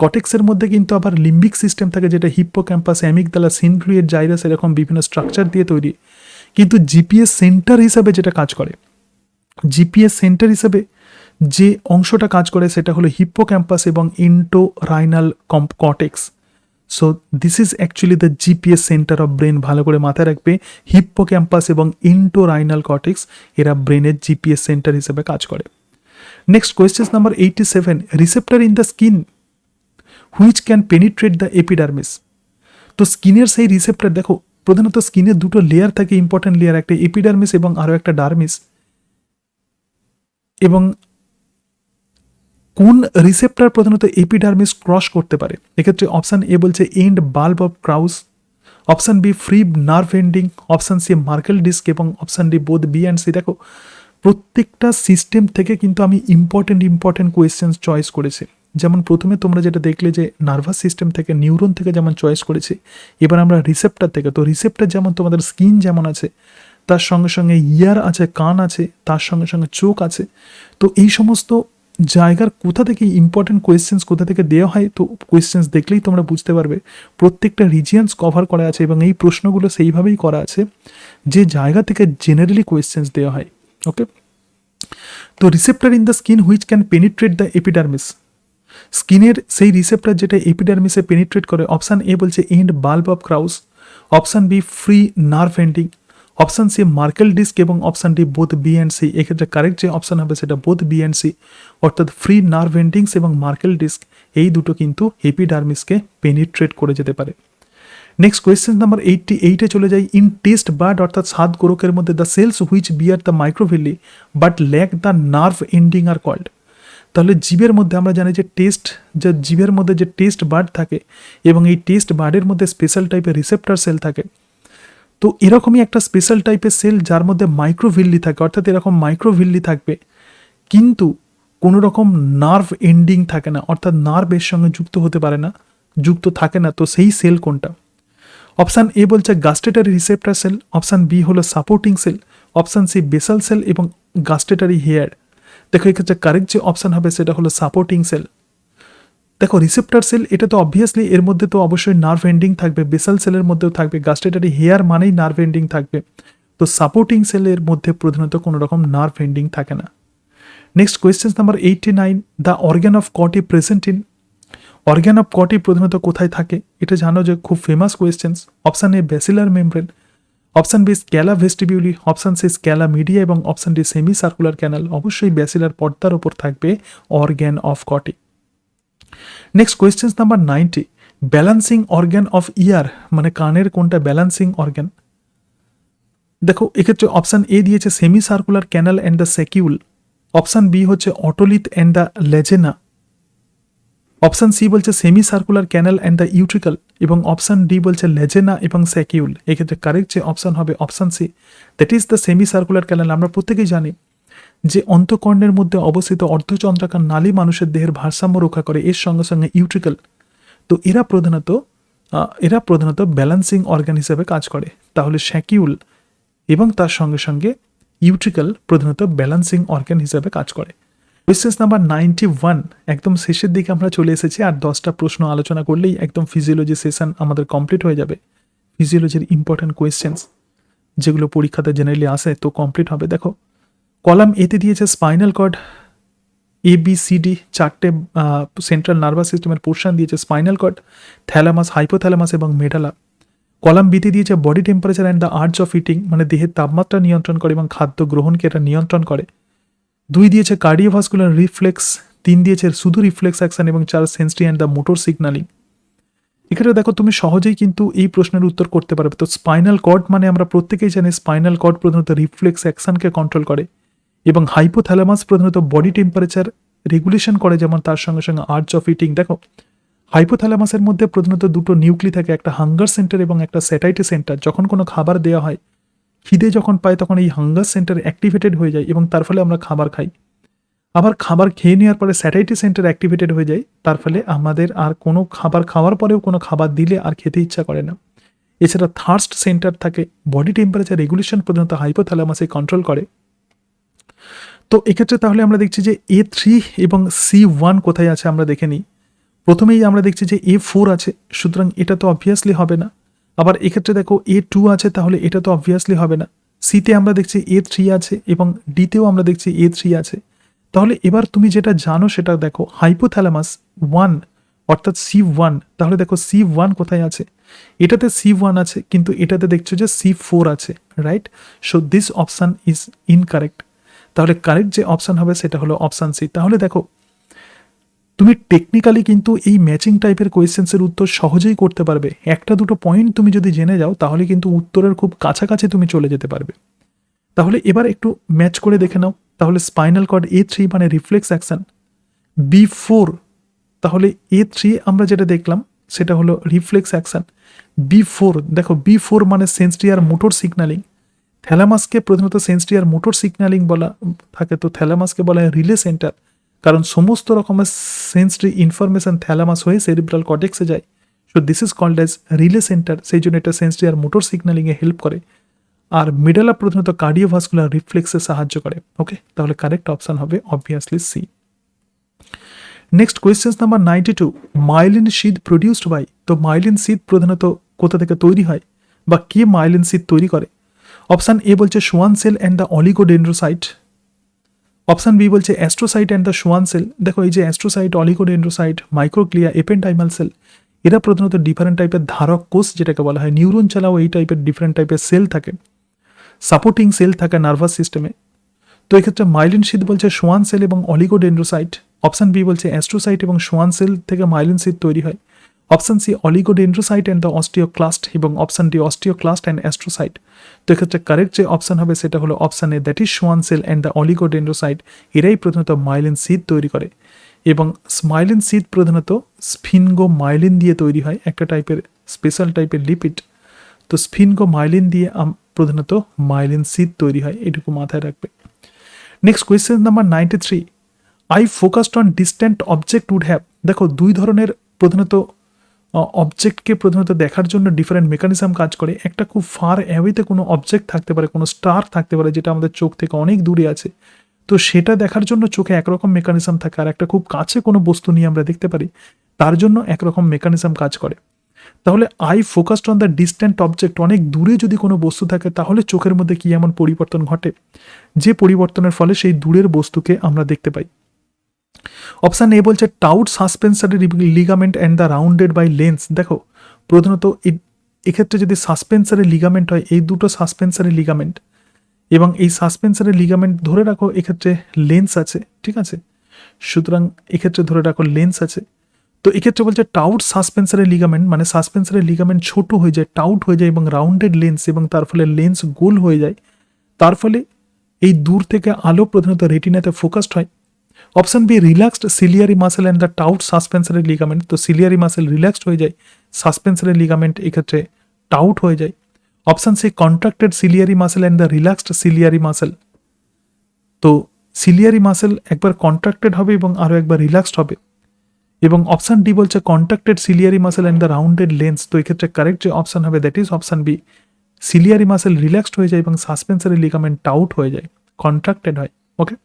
S1: কটেক্সের মধ্যে কিন্তু আবার লিম্বিক সিস্টেম থাকে, যেটা হিপ্পোক্যাম্পাস, অ্যামিগদালা, সিনফ্লুয়েড, জাইরাস এরকম বিভিন্ন স্ট্রাকচার দিয়ে তৈরি। কিন্তু জিপিএস সেন্টার হিসাবে যেটা কাজ করে, জিপিএস সেন্টার হিসাবে যে অংশটা কাজ করে সেটা হলো হিপ্পোক্যাম্পাস এবং entorhinal cortex. So this is actually the GPS centre of brain. ভালো করে মাথায় রাখবে, হিপ্পোক্যাম্পাস এবং এন্টোরাইনাল কটেক্স এরা ব্রেনের জিপিএস সেন্টার হিসেবে কাজ করে। Next question number 87, receptor in the skin which can penetrate the epidermis. তো স্কিনের সেই রিসেপ্টর, দেখো প্রধানত স্কিনের দুটো লেয়ার থাকে, ইম্পর্টেন্ট লেয়ার, একটা এপিডার্মিস এবং আরও একটা ডার্মিস। এবং কোন রিসেপ্টর প্রধানত এপিডার্মিস ক্রস করতে পারে? এক্ষেত্রে অপশান এ বলছে end bulb of Krause, option B free nerve ending, option C Merkel disc এবং option D both B and C. দেখো প্রত্যেকটা সিস্টেম থেকে কিন্তু আমি ইম্পর্টেন্ট কোয়েশ্চেন্স চয়েস করেছি। যেমন প্রথমে তোমরা যেটা দেখলে যে নার্ভাস সিস্টেম থেকে, নিউরন থেকে যেমন চয়েস করেছি, এবার আমরা রিসেপ্টর থেকে। তো রিসেপ্টর যেমন তোমাদের স্কিন যেমন আছে, তার সঙ্গে সঙ্গে ইয়ার আছে, কান আছে, তার সঙ্গে সঙ্গে চোখ আছে। তো এই সমস্ত জায়গার কোথা থেকে ইম্পর্টেন্ট কোয়েশ্চেন্স কোথা থেকে দেওয়া হয়, তো কোয়েশ্চেন্স দেখলেই তোমরা বুঝতে পারবে প্রত্যেকটা রিজিয়ন্স কভার করা আছে এবং এই প্রশ্নগুলো সেইভাবেই করা আছে যে জায়গা থেকে জেনারেলি কোয়েশ্চেন্স দেওয়া হয়। ওকে, তো receptor in the skin which can penetrate the epidermis, স্কিনের সেই রিসেপ্টর যেটা এপিডার্মিসে পেনিট্রেট করে। অপশান এ বলছে end bulb of Krause, option B free nerve ending, option C Merkel disc এবং option D both B and C. এক্ষেত্রে correct যে option হবে সেটা বোথ বি অ্যান্ড সি, অর্থাৎ ফ্রি নার্ভ এন্ডিংস এবং Merkel disc এই দুটো কিন্তু এপিডার্মিসকে পেনিট্রেট করে যেতে পারে। নেক্সট কোয়েশ্চেন নাম্বার 88-এ চলে যাই। ইন টেস্ট বার্ড অর্থাৎ সাত গোরকের মধ্যে the cells which bear the microvilli but lack the nerve ending are called. তাহলে জীবের মধ্যে আমরা জানি যে জীবের মধ্যে যে টেস্ট বার্ড থাকে এবং এই টেস্ট বার্ডের মধ্যে স্পেশাল টাইপের রিসেপ্টর সেল থাকে। তো এরকমই একটা স্পেশাল টাইপের সেল যার মধ্যে মাইক্রোভিল্লি থাকে, অর্থাৎ এরকম মাইক্রোভিল্লি থাকবে কিন্তু কোনো রকম নার্ভ এন্ডিং থাকে না, অর্থাৎ নার্ভ এর সঙ্গে যুক্ত হতে পারে না, যুক্ত থাকে না। তো সেই সেল কোনটা? অপশান এ বলছে gustatory receptor cell, option B হলো supporting cell, option C basal cell এবং গাস্টেটারি হেয়ার। দেখো এক্ষেত্রে কারেক্ট যে অপশান হবে সেটা হলো সাপোর্টিং সেল। দেখো রিসেপ্টর সেল এটা তো অবভিয়াসলি এর মধ্যে তো অবশ্যই নার্ভ এন্ডিং থাকবে, বেসাল সেলের মধ্যেও থাকবে, গাস্টেটারি হেয়ার মানেই নার্ভ এন্ডিং থাকবে। তো সাপোর্টিং সেলের মধ্যে প্রধানত কোনো রকম নার্ভ এন্ডিং থাকে না। Next question number 89, the organ of Corti present in, organ of Corti প্রধানত কোথায় থাকে? এটা জানো যে খুব famous questions. Option A basilar membrane, option B scala vestibuli, option C scala media এবং option D semi circular canal. অবশ্যই basilar পর্দার ওপর থাকবে organ of Corti. Next question number 90, balancing organ of ear, মানে কানের কোনটা ব্যালান্সিং অর্গ্যান? দেখো এক্ষেত্রে অপশান এ দিয়েছে semi circular canal and the saccule, option B হচ্ছে otolith and the lagena, option C বলছে semi circular canal and the utricle এবং option D বলছে লেজেনা এবং স্যাকিউল। এক্ষেত্রে কারেক্ট যে অপশান হবে option C, that is the semi circular canal. আমরা প্রত্যেকেই জানি যে অন্তঃকর্ণের মধ্যে অবস্থিত অর্ধচন্দ্রাকার নালী মানুষের দেহের ভারসাম্য রক্ষা করে, এর সঙ্গে সঙ্গে ইউট্রিকাল। তো এরা প্রধানত ব্যালান্সিং অর্গান হিসেবে কাজ করে। তাহলে স্যাকিউল এবং তার সঙ্গে সঙ্গে ইউট্রিকাল প্রধানত ব্যালান্সিং অর্গান হিসেবে কাজ করে। কোয়েশ্চেন নাম্বার 91, একদম শেষের দিকে আমরা চলে এসেছি, আর 10টা প্রশ্ন আলোচনা করলেই একদম ফিজিওলজি সেশন আমাদের কমপ্লিট হয়ে যাবে। ফিজিওলজির ইম্পর্টেন্ট কোয়েশ্চেন্স যেগুলো পরীক্ষাতে জেনারেলি আসে তো কমপ্লিট হবে। দেখো কলাম এতে দিয়েছে স্পাইনাল কর্ড, ABCD চারটে সেন্ট্রাল নার্ভাস সিস্টেমের পোর্শন দিয়েছে, স্পাইনাল কর্ড, থ্যালামাস, হাইপোথ্যালামাস এবং মেডালা। কলাম বিতে দিয়েছে body temperature and the urge of eating, মানে দেহের তাপমাত্রা নিয়ন্ত্রণ করে এবং খাদ্য গ্রহণকে এটা নিয়ন্ত্রণ করে। 2 দিয়েছে কার্ডিওভাস্কুলার রিফ্লেক্স, 3 দিয়েছে শুধু রিফ্লেক্স অ্যাকশন এবং 4 sensory and the motor signalling. এক্ষেত্রে দেখো তুমি সহজেই কিন্তু এই প্রশ্নের উত্তর করতে পারবে। তো স্পাইনাল কর্ড মানে আমরা প্রত্যেকেই জানি স্পাইনাল কর্ড প্রধানত রিফ্লেক্স অ্যাকশনকে কন্ট্রোল করে এবং হাইপোথ্যালামাস প্রধানত বডি টেম্পারেচার রেগুলেশন করে, যেমন তার সঙ্গে সঙ্গে আর্জ অফ ইটিং। দেখো হাইপোথ্যালামাসের মধ্যে প্রধানত দুটো নিউক্লি থাকে, একটা হাঙ্গার সেন্টার এবং একটা স্যাটাইটি সেন্টার। যখন কোনো খাবার দেওয়া হয়, খিদে যখন পায় তখন এই হাঙ্গার সেন্টার অ্যাক্টিভেটেড হয়ে যায় এবং তার ফলে আমরা খাবার খাই। আবার খাবার খেয়ে নেওয়ার পরে স্যাটাইটি সেন্টার অ্যাক্টিভেটেড হয়ে যায়, তার ফলে আমাদের আর কোনো খাবার খাওয়ার পরেও কোনো খাবার দিলে আর খেতে ইচ্ছা করে না। এছাড়া থার্স্ট সেন্টার থাকে, বডি টেম্পারেচার রেগুলেশন প্রধানত হাইপোথ্যালামাসে কন্ট্রোল করে। তো এক্ষেত্রে তাহলে আমরা দেখছি যে A3 এবং C1 কোথায় আছে আমরা দেখে নিই। প্রথমেই আমরা দেখছি যে A4 আছে, সুতরাং এটা তো অবভিয়াসলি হবে না। আবার এক্ষেত্রে দেখো A2 আছে, তাহলে এটা তো অবভিয়াসলি হবে না। সিতে আমরা দেখছি A3 আছে এবং ডিতেও আমরা দেখছি A3 আছে। তাহলে এবার তুমি যেটা জানো সেটা দেখো, হাইপোথ্যালামাস 1 অর্থাৎ C1, তাহলে দেখো C1 কোথায় আছে? এটাতে C1 আছে, কিন্তু এটাতে দেখছো যে C4 আছে, right? So this option is incorrect. তাহলে কারেক্ট যে অপশান হবে সেটা হলো অপশান সি। তাহলে দেখো তুমি টেকনিক্যালি কিন্তু এই ম্যাচিং টাইপের কোয়েশ্চেন্সের উত্তর সহজেই করতে পারবে। একটা দুটো পয়েন্ট তুমি যদি জেনে যাও তাহলে কিন্তু উত্তরের খুব কাছাকাছি তুমি চলে যেতে পারবে। তাহলে এবার একটু ম্যাচ করে দেখে নাও। তাহলে স্পাইনাল কর্ড A3 মানে রিফ্লেক্স অ্যাকশন, B4 তাহলে A3 আমরা যেটা দেখলাম সেটা হলো রিফ্লেক্স অ্যাকশন, B4 দেখো B4 মানে সেন্সরি আর মোটর সিগন্যালিং। থ্যালামাসকে প্রধানত সেন্সরি আর মোটর সিগন্যালিং বলা থাকে, তো থ্যালামাসকে বলা হয় রিলে সেন্টার, কারণ সমস্ত রকমের সেন্সরি ইনফরমেশন থ্যালামাস হয়ে সেরিব্রাল কর্টেক্সে যায়। So this is called as relay centre, সেই জন্য এটা সেন্সরি আর মোটর সিগন্যালিংয়ে হেল্প করে। আর মেডালা প্রধানত কার্ডিওভাস্কুলার রিফ্লেক্সে সাহায্য করে। ওকে, তাহলে কারেক্ট অপশান হবে obviously C. Next question number 92, myelin sheath produced by, তো মাইলিন শীথ প্রধানত কোথা থেকে তৈরি হয় বা কে মাইলিন শীথ তৈরি করে? অপশান এ বলছে Schwann cell and the oligodendrocyte, option B বলছে astrocyte and the Schwann cell. দেখো এই যে astrocyte, oligodendrocyte, microglia, ependymal cell, এরা প্রধানত ডিফারেন্ট টাইপের ধারক কোষ যেটাকে বলা হয়। নিউরন ছাড়াও এই টাইপের ডিফারেন্ট টাইপের সেল থাকে, সাপোর্টিং সেল থাকে নার্ভাস সিস্টেমে। তো এক্ষেত্রে মাইলিন শীথ বলছে সোয়ান সেল এবং অলিগোডেন্ড্রোসাইট, অপশান বি বলছে অ্যাস্ট্রোসাইট এবং সোয়ান সেল থেকে মাইলিন শীথ তৈরি হয়, option C oligodendrocyte and the osteoclast এবং option D osteoclast and astrocyte. তো এক্ষেত্রে কারেক্ট যে অপশান হবে সেটা হলো option A, that is Schwann cell and the oligodendrocyte. এরাই প্রধানত মাইলিন শীথ তৈরি করে এবং মাইলিন শীথ প্রধানত স্ফিনগোমাইলিন দিয়ে তৈরি হয়, একটা টাইপের স্পেশাল টাইপের লিপিড। তো স্ফিনগোমাইলিন দিয়ে প্রধানত মাইলিন শীথ তৈরি হয়, এটুকু মাথায় রাখবে। Next question number 93, I focused on distant object would have. দেখো দুই ধরনের প্রধানত অবজেক্টকে প্রধানত দেখার জন্য ডিফারেন্ট মেকানিজম কাজ করে। একটা খুব ফার অ্যাওয়েতে কোনো অবজেক্ট থাকতে পারে, কোনো স্টার থাকতে পারে যেটা আমাদের চোখ থেকে অনেক দূরে আছে, তো সেটা দেখার জন্য চোখে একরকম মেকানিজম থাকে। আর একটা খুব কাছে কোনো বস্তু নিয়ে আমরা দেখতে পারি, তার জন্য একরকম মেকানিজম কাজ করে। তাহলে I focused on the distant object, অনেক দূরে যদি কোনো বস্তু থাকে তাহলে চোখের মধ্যে কি এমন পরিবর্তন ঘটে যে পরিবর্তনের ফলে সেই দূরের বস্তুকে আমরা দেখতে পাই। অপশান এ বলছে taut suspensory ligament and the rounded by lens. দেখো প্রধানত এক্ষেত্রে যদি সাসপেন্সারি লিগামেন্ট হয়, এই দুটো সাসপেন্সারি লিগামেন্ট এবং এই সাসপেন্সারি লিগামেন্ট ধরে রাখো এক্ষেত্রে লেন্স আছে, ঠিক আছে, সুতরাং এক্ষেত্রে ধরে রাখো লেন্স আছে। তো এক্ষেত্রে বলছে টাউট সাসপেন্সারি লিগামেন্ট, মানে সাসপেন্সারি লিগামেন্ট ছোট হয়ে যায়, টাউট হয়ে যায় এবং রাউন্ডেড লেন্স, এবং তার ফলে লেন্স গোল হয়ে যায়, তার ফলে এই দূর থেকে আলো প্রধানত রেটিনাতে ফোকাসড হয়। Option B relaxed ciliary muscle and the taut suspensory ligament, তো সিলিয়ারি মাসেল রিল্যাক্সড হয়ে যায়, সাসপেন্সারি লিগামেন্ট এক্ষেত্রে টাউট হয়ে যায়। Option C contracted ciliary muscle and the relaxed ciliary muscle, তো সিলিয়ারি মাসেল একবার কন্ট্রাক্টেড হবে এবং আরও একবার রিল্যাক্সড হবে। এবং অপশান ডি বলছে contracted ciliary muscle and the rounded lens, তো এক্ষেত্রে কারেক্ট যে অপশান হবে that is option B, ciliary muscle relaxed হয়ে যায় এবং সাসপেন্সারি লিগামেন্ট টাউট হয়ে যায়, কন্ট্রাক্টেড হয়। ওকে,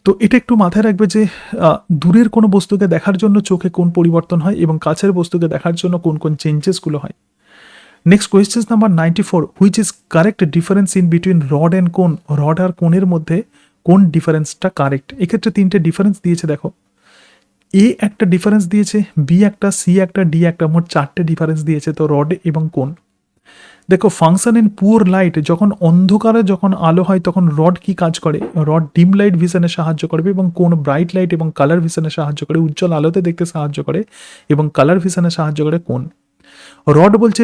S1: তো এটা একটু মাথায় রাখবে যে দূরের কোনো বস্তুকে দেখার জন্য চোখে কোন পরিবর্তন হয় এবং কাছের বস্তুকে দেখার জন্য কোন কোন চেঞ্জেসগুলো হয়। Next question number 94, which is correct difference in between rod and কোন, রড আর কোনের মধ্যে কোন ডিফারেন্সটা কারেক্ট। এক্ষেত্রে তিনটে ডিফারেন্স দিয়েছে, দেখো এ একটা ডিফারেন্স দিয়েছে, বি একটা, সি একটা, ডি একটা, মোট চারটে ডিফারেন্স দিয়েছে। তো রড এবং কোন, দেখো ফাংশন ইন পুয়ার লাইট, যখন অন্ধকারে যখন আলো হয় তখন রড কি কাজ করে, রড ডিম লাইট ভিশনে সাহায্য করবে এবং কোন ব্রাইট লাইট এবং কালার ভিশনে সাহায্য করে, উজ্জ্বল আলোতে দেখতে সাহায্য করে এবং কালার ভিশনে সাহায্য করে কোন। রড বলছে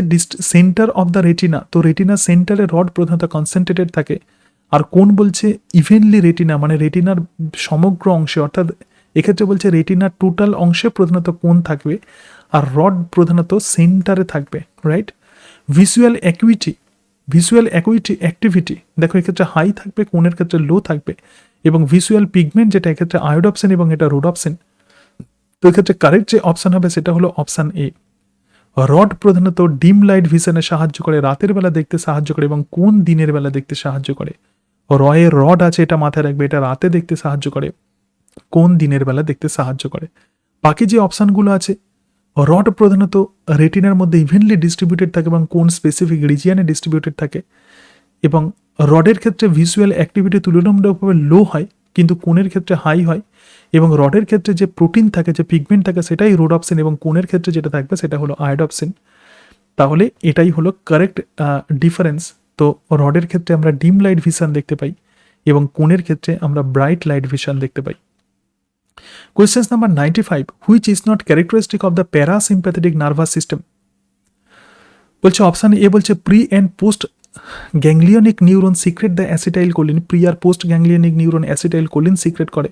S1: সেন্টার অফ দ্য রেটিনা, তো রেটিনা সেন্টারে রড প্রধানত কনসেন্ট্রেটেড থাকে। আর কোন বলছে ইভেনলি রেটিনা, মানে রেটিনার সমগ্র অংশে, অর্থাৎ এক্ষেত্রে বলছে রেটিনার টোটাল অংশে প্রধানত কোন থাকবে আর রড প্রধানত সেন্টারে থাকবে, right. Visual acuity, visual activity, দেখো এক্ষেত্রে হাই থাকবে, কোনের ক্ষেত্রে লো থাকবে। এবং ভিজুয়াল পিগমেন্ট, যেটা এক্ষেত্রে আয়োডপসিন এবং এটা রোডপসিন, তো এক্ষেত্রে কারেক্ট যে অপশান হবে সেটা হলো অপশান এ। রড প্রধানত ডিম লাইট ভিশনে সাহায্য করে, রাতের বেলা দেখতে সাহায্য করে, এবং কোন দিনের বেলা দেখতে সাহায্য করে। রয়ের রড আছে, এটা মাথায় রাখবে, এটা রাতে দেখতে সাহায্য করে, কোন দিনের বেলা দেখতে সাহায্য করে। বাকি যে অপশানগুলো আছে, রড প্রধানত রেটিনার মধ্যে ইভেনলি ডিস্ট্রিবিউটেড থাকে এবং কোন স্পেসিফিক রিজিয়ানে ডিস্ট্রিবিউটেড থাকে। এবং রডের ক্ষেত্রে ভিজুয়াল অ্যাক্টিভিটি তুলনামূলকভাবে লো হয় কিন্তু কোনের ক্ষেত্রে হাই হয়। এবং রডের ক্ষেত্রে যে প্রোটিন থাকে, যে পিগমেন্ট থাকে, সেটাই রোডপসিন, এবং কোনের ক্ষেত্রে যেটা থাকবে সেটা হলো আয়োডপসিন। তাহলে এটাই হলো কারেক্ট ডিফারেন্স। তো রডের ক্ষেত্রে আমরা ডিম লাইট ভিশন দেখতে পাই এবং কোনের ক্ষেত্রে আমরা ব্রাইট লাইট ভিশন দেখতে পাই। Questions number 95, which is not characteristic of the parasympathetic nervous system? বলছে অপশান এ বলছে pre and post ganglionic neuron secrete the acetyl choline, pre আর post ganglionic neuron acetyl choline secrete করে।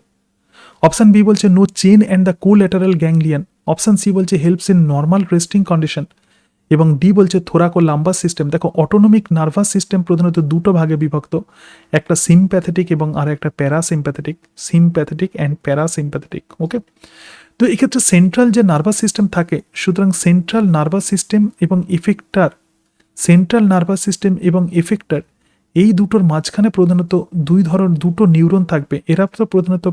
S1: Option B বলছে no chain and the collateral ganglion. Option C বলছে helps in normal resting condition. এবং D বলছে thoraco lumbar system. দেখো autonomic nervous system প্রধানত দুটো ভাগে বিভক্ত, একটা সিমপ্যাথেটিক এবং আর একটা parasympathetic, sympathetic and parasympathetic. Okay, তো এক্ষেত্রে সেন্ট্রাল যে নার্ভাস সিস্টেম থাকে, সুতরাং সেন্ট্রাল নার্ভাস সিস্টেম এবং এফেক্টার, সেন্ট্রাল নার্ভাস সিস্টেম এবং এফেক্টার এই দুটোর মাঝখানে প্রধানত দুটো নিউরন থাকবে। এরা তো প্রধানত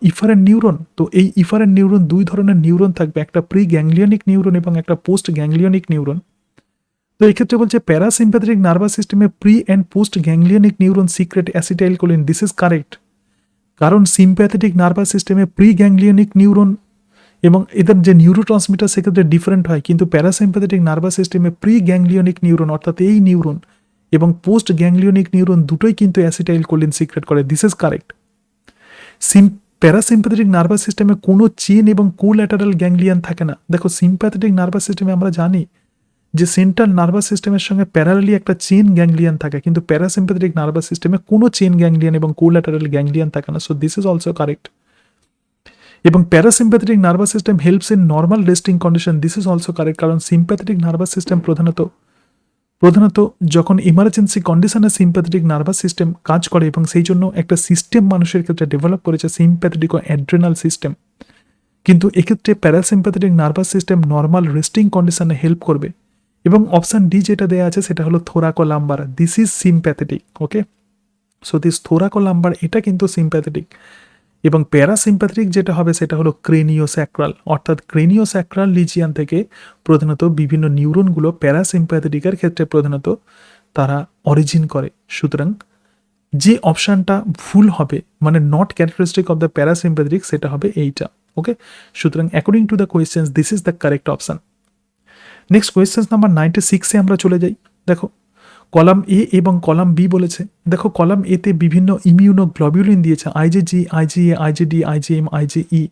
S1: ইফারেন্ট নিউরন। তো এই ইফারেন্ট নিউরন দুই ধরনের নিউরন থাকবে, একটা প্রি গ্যাংলিয়নিক নিউরন এবং একটা পোস্ট গ্যাংলিয়নিক নিউরন। তো এই ক্ষেত্রে বলছে প্যারাসিম্প্যাথেটিক নার্ভাস সিস্টেমে pre and post ganglionic neuron secrete acetyl choline, this is correct. কারণ সিম্প্যাথেটিক নার্ভাস সিস্টেমে প্রি গ্যাংলিয়নিক নিউরন এবং এদের যে নিউরো ট্রান্সমিটার সেক্ষেত্রে ডিফারেন্ট হয়, কিন্তু প্যারাসিম্প্যাথেটিক নার্ভাস সিস্টেমে প্রি গ্যাংলিয়নিক নিউরন অর্থাৎ এই নিউরন এবং পোস্ট গ্যাংলিয়নিক নিউরন দুটোই কিন্তু অ্যাসিটাইল কোলিন সিক্রেট করে, this is correct. Parasympathetic nervous সিস্টেমে কোনো চেন এবং কোল্যাটারাল গ্যাংলিয়ন থাকে না। দেখো সিম্প্যাথেটিক নার্ভাস সিস্টেমে আমরা জানি যে সেন্ট্রাল নার্ভাস সিস্টেমের সঙ্গে প্যারালালি একটা চেন গ্যাংলিয়ন থাকে, কিন্তু প্যারাসিম্প্যাথেটিক নার্ভাস সিস্টেমে কোনো চেন গ্যাংলিয়ন এবং কোল্যাটারাল গ্যাংলিয়ন থাকে না। So this is also correct. এবং parasympathetic nervous system helps in normal resting condition, this is also correct. কারণ সিম্প্যাথেটিক নার্ভাস সিস্টেম প্রধানত যখন ইমার্জেন্সি কন্ডিশনে সিম্প্যাথেটিক নার্ভাস সিস্টেম কাজ করে এবং সেই জন্য একটা সিস্টেম মানুষের ক্ষেত্রে ডেভেলপ করেছে সিম্প্যাথেটিক ও অ্যাড্রেনাল সিস্টেম। কিন্তু এক্ষেত্রে parasympathetic nervous system normal resting কন্ডিশনে হেল্প করবে। এবং অপশান ডি যেটা দেওয়া আছে সেটা হলো thoraco lumbar, this is sympathetic. Okay, so this thoraco lumbar এটা কিন্তু সিম্প্যাথেটিক এবং প্যারাসিম্প্যাথেটিক যেটা হবে সেটা হলো ক্রেনিওস্যাক্রাল, অর্থাৎ ক্রেনিওস্যাক্রাল লিজিয়ান থেকে প্রধানত বিভিন্ন নিউরনগুলো প্যারাসিম্প্যাথেটিকের ক্ষেত্রে প্রধানত তারা অরিজিন করে। সুতরাং যে অপশানটা ভুল হবে, মানে not characteristic of the parasympathetic, সেটা হবে এইটা। ওকে, সুতরাং according to the questions this is the correct option. Next questions number 96-এ আমরা চলে যাই। দেখো কলাম এ এবং কলাম বি বলেছে। দেখো কলাম এতে বিভিন্ন ইমিউনোগ্লোবিউলিন দিয়েছে, IgG, IGA, IgD, IgM, IgE.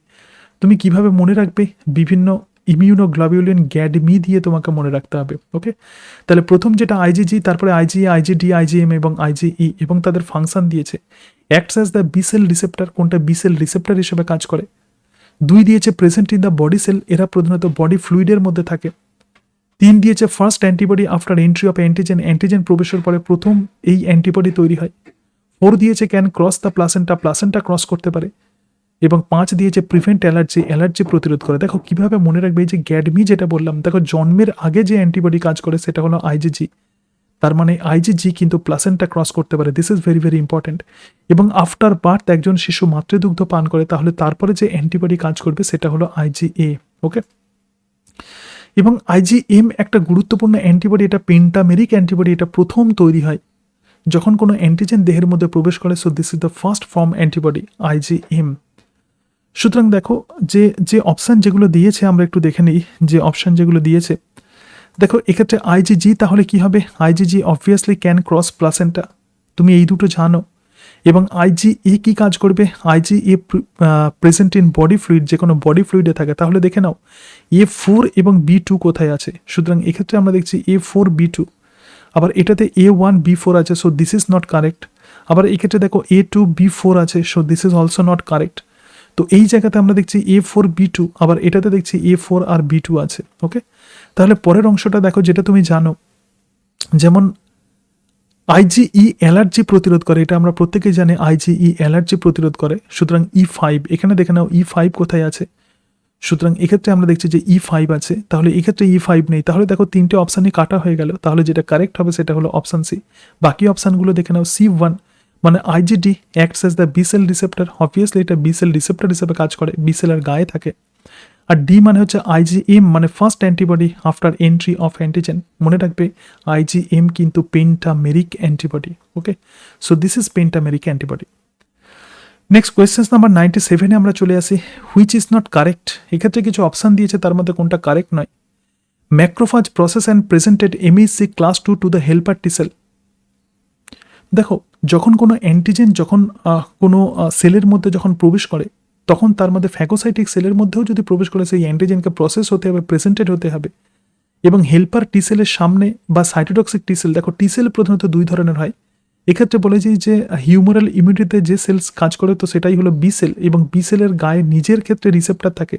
S1: তুমি কিভাবে মনে রাখবে? বিভিন্ন ইমিউনোগ্লোবিউলিন গ্যাডমি দিয়ে তোমাকে মনে রাখতে হবে। ওকে, তাহলে প্রথম যেটা আইজিজি, তারপরে আইজিএ, আইজিডি, আইজিএম এবং আইজিই, এবং তাদের ফাংশন দিয়েছে acts as the B cell receptor, কোনটা বি সেল রিসেপ্টার হিসেবে কাজ করে। 2 দিয়েছে present in the body cell, এরা প্রধানত বডি ফ্লুইডের মধ্যে থাকে। 3 দিয়েছে first antibody after entry of antigen, antigen প্রবেশের পরে প্রথম এই অ্যান্টিবডি তৈরি হয়। 4 দিয়েছে can cross the placenta, placenta cross করতে পারে। এবং 5 দিয়েছে প্রিভেন্ট অ্যালার্জি, অ্যালার্জি প্রতিরোধ করে। দেখো কিভাবে মনে রাখবে, এই যে গ্যাডমি যেটা বললাম, দেখো জন্মের আগে যে অ্যান্টিবডি কাজ করে সেটা হলো আইজিজি, তার মানে আইজিজি কিন্তু প্লাসেন্টা ক্রস করতে পারে। This is very very important. এবং আফটার বার্থ একজন শিশু মাতৃদুগ্ধ পান করে, তাহলে তারপরে যে অ্যান্টিবডি কাজ করবে সেটা হলো আইজিএ। ওকে, এবং আইজিএম একটা গুরুত্বপূর্ণ অ্যান্টিবডি, এটা পেন্টামেরিক অ্যান্টিবডি, এটা প্রথম তৈরি হয় যখন কোনো অ্যান্টিজেন দেহের মধ্যে প্রবেশ করে। So this is the first form antibody IgM. সুতরাং দেখো যে অপশান যেগুলো দিয়েছে আমরা একটু দেখে নিই, যে অপশান যেগুলো দিয়েছে। দেখো এক্ষেত্রে আইজিজি তাহলে কি হবে? IgG obviously can cross placenta, তুমি এই দুটো জানো। এবং আইজিএ কি কাজ করবে? IGA present in body fluid, যে কোনো বডি ফ্লুইডে থাকে। তাহলে দেখে নাও A4 এবং B2 কোথায় আছে। সুতরাং এক্ষেত্রে আমরা দেখছি A4 B2, আবার এটাতে A1 B4 আছে, so this is not correct. আবার এক্ষেত্রে দেখো A2 B4 আছে, so this is also not correct. তো এই জায়গাতে আমরা দেখছি A4 B2, আবার এটাতে দেখছি A4 আর B2 আছে। ওকে, তাহলে পরের অংশটা দেখো, যেটা তুমি জানো, যেমন আইজিই অ্যালার্জি প্রতিরোধ করে, এটা আমরা প্রত্যেকেই জানি আইজিই অ্যালার্জি প্রতিরোধ করে। সুতরাং E5, এখানে দেখে নাও E5 কোথায় আছে। সুতরাং এক্ষেত্রে আমরা দেখছি যে E5 আছে, তাহলে এক্ষেত্রে E5 নেই। তাহলে দেখো 3টে অপশানই কাটা হয়ে গেল। তাহলে যেটা কারেক্ট হবে সেটা হলো অপশান সি। বাকি অপশানগুলো দেখে নাও। C1 মানে IgD acts as the B cell receptor, obviously এটা বি সেল রিসেপ্টার হিসেবে কাজ করে, বি সেলের গায়ে থাকে। আর ডি মানে হচ্ছে আইজিএম, মানে first antibody after entry of antigen. মনে রাখবে আইজিএম কিন্তু pentameric antibody. Okay, so this is pentameric antibody. Next question number 97-এ আমরা চলে আসি। হুইচ ইজ নট কারেক্ট, এক্ষেত্রে কিছু অপশান দিয়েছে, তার মধ্যে কোনটা কারেক্ট নয়। Macrophage process and presented MHC class 2 to the helper T sell. দেখো যখন কোনো অ্যান্টিজেন যখন কোনো সেলের মধ্যে যখন প্রবেশ করে, তখন তার মধ্যে ফ্যাগোসাইটিক সেলের মধ্যেও যদি প্রবেশ করে, সেই অ্যান্টিজেনকে প্রসেস হতে হবে, প্রেজেন্টেড হতে হবে। এবং হেল্পার টি সেলের সামনে বা সাইটোটক্সিক টি সেল, দেখো টি সেল প্রধানত 2 ধরনের হয়। এক্ষেত্রে বলেছি যে হিউমারাল ইমিউনিটিতে যে সেলস কাজ করে, তো সেটাই হলো বি সেল, এবং বি সেলের গায়ে নিজের ক্ষেত্রে রিসেপ্টার থাকে,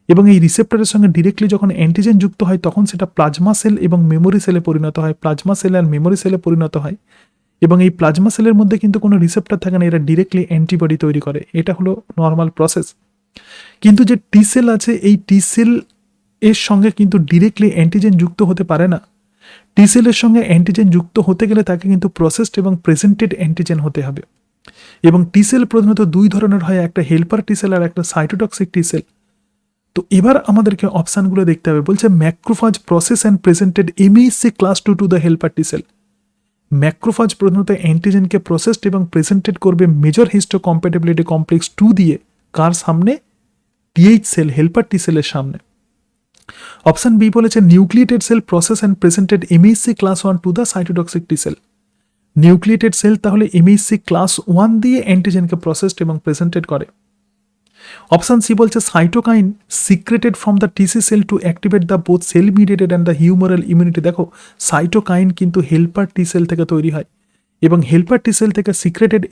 S1: এবং এই রিসেপ্টারের সঙ্গে ডিরেক্টলি যখন অ্যান্টিজেন যুক্ত হয় তখন সেটা প্লাজমা সেল এবং মেমোরি সেলে পরিণত হয়, প্লাজমা সেল আর মেমোরি সেলে পরিণত হয়। এবং এই প্লাজমা সেলের মধ্যে কিন্তু কোনো রিসেপ্টার থাকে না, এরা ডিরেক্টলি অ্যান্টিবডি তৈরি করে। এটা হলো নর্মাল প্রসেস। কিন্তু যে টি সেল আছে, এই টি সেল এর সঙ্গে কিন্তু ডিরেক্টলি অ্যান্টিজেন যুক্ত হতে পারে না। টি সেলের সঙ্গে অ্যান্টিজেন যুক্ত হতে গেলে তাকে কিন্তু প্রসেসড এবং প্রেজেন্টেড অ্যান্টিজেন হতে হবে। এবং টি সেল প্রধানত 2 ধরনের হয়, একটা হেল্পার টি সেল আর একটা সাইটোটক্সিক টি সেল। তো এবার আমাদেরকে অপশানগুলো দেখতে হবে। বলছে macrophage process and presented MHC class 2 to the helper T cell. Macrophage প্রধানত অ্যান্টিজেনকে প্রসেসড এবং প্রেজেন্টেড করবে মেজর হিস্টো কম্প্যাটিবিলিটি কমপ্লেক্স 2 দিয়ে, কার সামনে? টিএইচ সেল, হেল্পার টি সেলের সামনে। অপশন বি বলেছে nucleated cell process and presented MHC class 1 to the cytotoxic T cell. Nucleated cell তাহলে MHC class 1 দিয়ে অ্যান্টিজেনকে প্রসেসড এবং প্রেজেন্টেড করে। অপশন সি বলছে cytokine secreted from the TC cell to activate the both cell mediated and the humoral immunity. দেখো cytokine কিন্তু helper T cell থেকে তৈরি হয়, এবং হেল্পার টি সেল থেকে সিক্রেটেড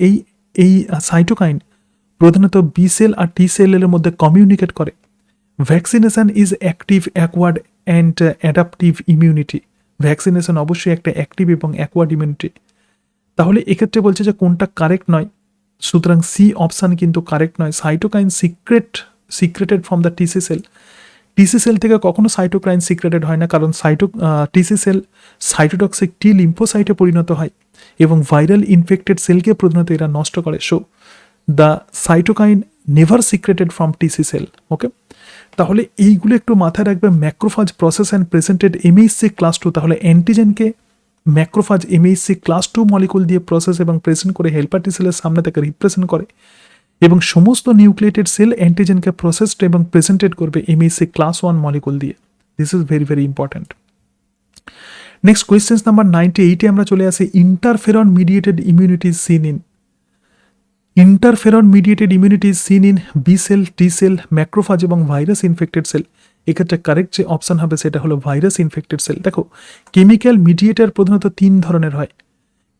S1: এই সাইটোকাইন প্রধানত বি সেল আর টি সেলের মধ্যে কমিউনিকেট করে। Vaccination is active, acquired and adaptive immunity. Vaccination অবশ্যই একটা অ্যাক্টিভ এবং অ্যাকওয়ার্ড ইমিউনিটি। তাহলে এক্ষেত্রে বলছে যে কোনটা কারেক্ট নয়, সুতরাং সি অপশান কিন্তু কারেক্ট নয়। Cytokine secreted from the TC cell. TC cell থেকে কখনো সাইটোকাইন সিক্রেটেড হয় না, কারণ টিসি সেল সাইটোটক্সিক টি লিম্ফোসাইটে পরিণত হয় এবং ভাইরাল ইনফেক্টেড সেলকে প্রধানত এরা নষ্ট করে। So the cytokine never secreted from TC cell. Okay, তাহলে এইগুলো একটু মাথায় রাখবে। Macrophage process and presented MHC class 2, তাহলে অ্যান্টিজেনকে ম্যাক্রোফাজ এমএইচসি ক্লাস 2 মলিকুল দিয়ে প্রসেস এবং প্রেজেন্ট করে হেল্পার টি সেলের সামনে তাকে রিপ্রেজেন্ট করে, এবং সমস্ত নিউক্লিয়েটেড সেল অ্যান্টিজেনকে প্রসেসড এবং প্রেজেন্টেড করবে এমএইচসি ক্লাস 1 মলিকুল দিয়ে। This is very very important. Next question number 98-এ আমরা চলে আসি interferon mediated immunity seen in. Interferon mediated immunity seen in B cell, T cell, macrophage এবং ভাইরাস ইনফেক্টেড সেল। এক্ষেত্রে correct যে option হবে সেটা হলো ভাইরাস ইনফেক্টেড সেল। দেখো, কেমিক্যাল মিডিয়েটার প্রধানত 3 ধরনের হয়।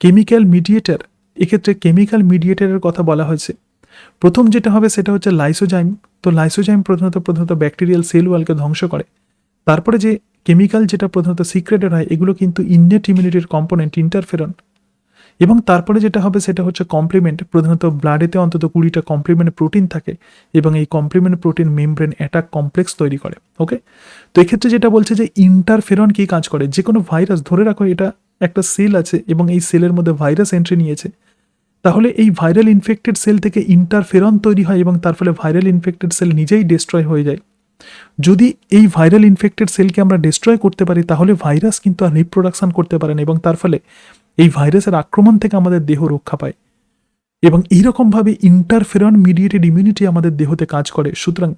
S1: কেমিক্যাল মিডিয়েটার, এক্ষেত্রে কেমিক্যাল মিডিয়েটারের কথা বলা হয়েছে। প্রথম যেটা হবে সেটা হচ্ছে লাইসোজাইম। তো লাইসোজাইম প্রধানত ব্যাকটেরিয়াল সেল ওয়ালকে ধ্বংস করে। তারপরে যে কেমিক্যাল যেটা প্রধানত সিক্রেটেড হয়, এগুলো কিন্তু ইননেট ইমিউনিটির কম্পোনেন্ট ইন্টারফেরন। এবং তারপরে যেটা হবে সেটা হচ্ছে কমপ্লিমেন্ট। প্রধানত ব্লাডেতে অন্তত 20টা কমপ্লিমেন্ট প্রোটিন থাকে, এবং এই complement protein membrane attack complex তৈরি করে। ওকে, তো এক্ষেত্রে যেটা বলছে যে ইন্টারফেরন কি কাজ করে, যে কোনো ভাইরাস, ধরে রাখো এটা একটা সেল আছে এবং এই সেলের মধ্যে ভাইরাস এন্ট্রি নিয়েছে, তাহলে এই ভাইরাল ইনফেক্টেড সেল থেকে ইন্টারফেরন তৈরি হয় এবং তার ফলে ভাইরাল ইনফেক্টেড সেল নিজেই ডিস্ট্রয় হয়ে যায়। যদি এই ভাইরাল ইনফেক্টেড সেলকে আমরা ডিস্ট্রয় করতে পারি, তাহলে ভাইরাস কিন্তু আর রিপ্রোডাকশন করতে পারে না, এবং তার ফলে এই ভাইরাসের আক্রমণ থেকে আমাদের দেহ রক্ষা পায়। এবং এইরকমভাবে ইন্টারফেরন মিডিয়েটেড ইমিউনিটি আমাদের দেহতে কাজ করে। সুতরাং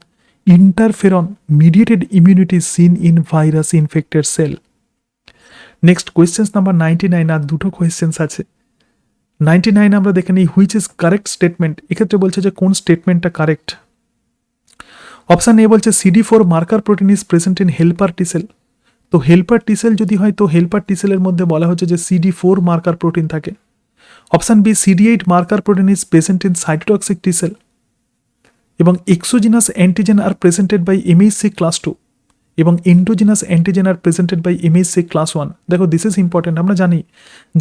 S1: interferon mediated immunity seen in virus infected cell. Next questions number 99, আর দুটো কোয়েশ্চেন্স আছে। 99 আমরা দেখে নিই হুইচ ইজ কারেক্ট স্টেটমেন্ট। এক্ষেত্রে বলছে যে কোন স্টেটমেন্টটা কারেক্ট। অপশান এ বলছে CD4 marker protein is present in helper T sell. তো হেল্পার টি সেল যদি হয়, তো হেল্পার টি সেলের মধ্যে বলা হচ্ছে যে CD4 মার্কার প্রোটিন থাকে। Option B CD8 marker protein is present in cytotoxic T cell, এবং exogenous antigen are presented by MHC class 2, এবং endogenous antigen are presented by MHC class 1। দেখো, দিস ইজ ইম্পর্টেন্ট। আমরা জানি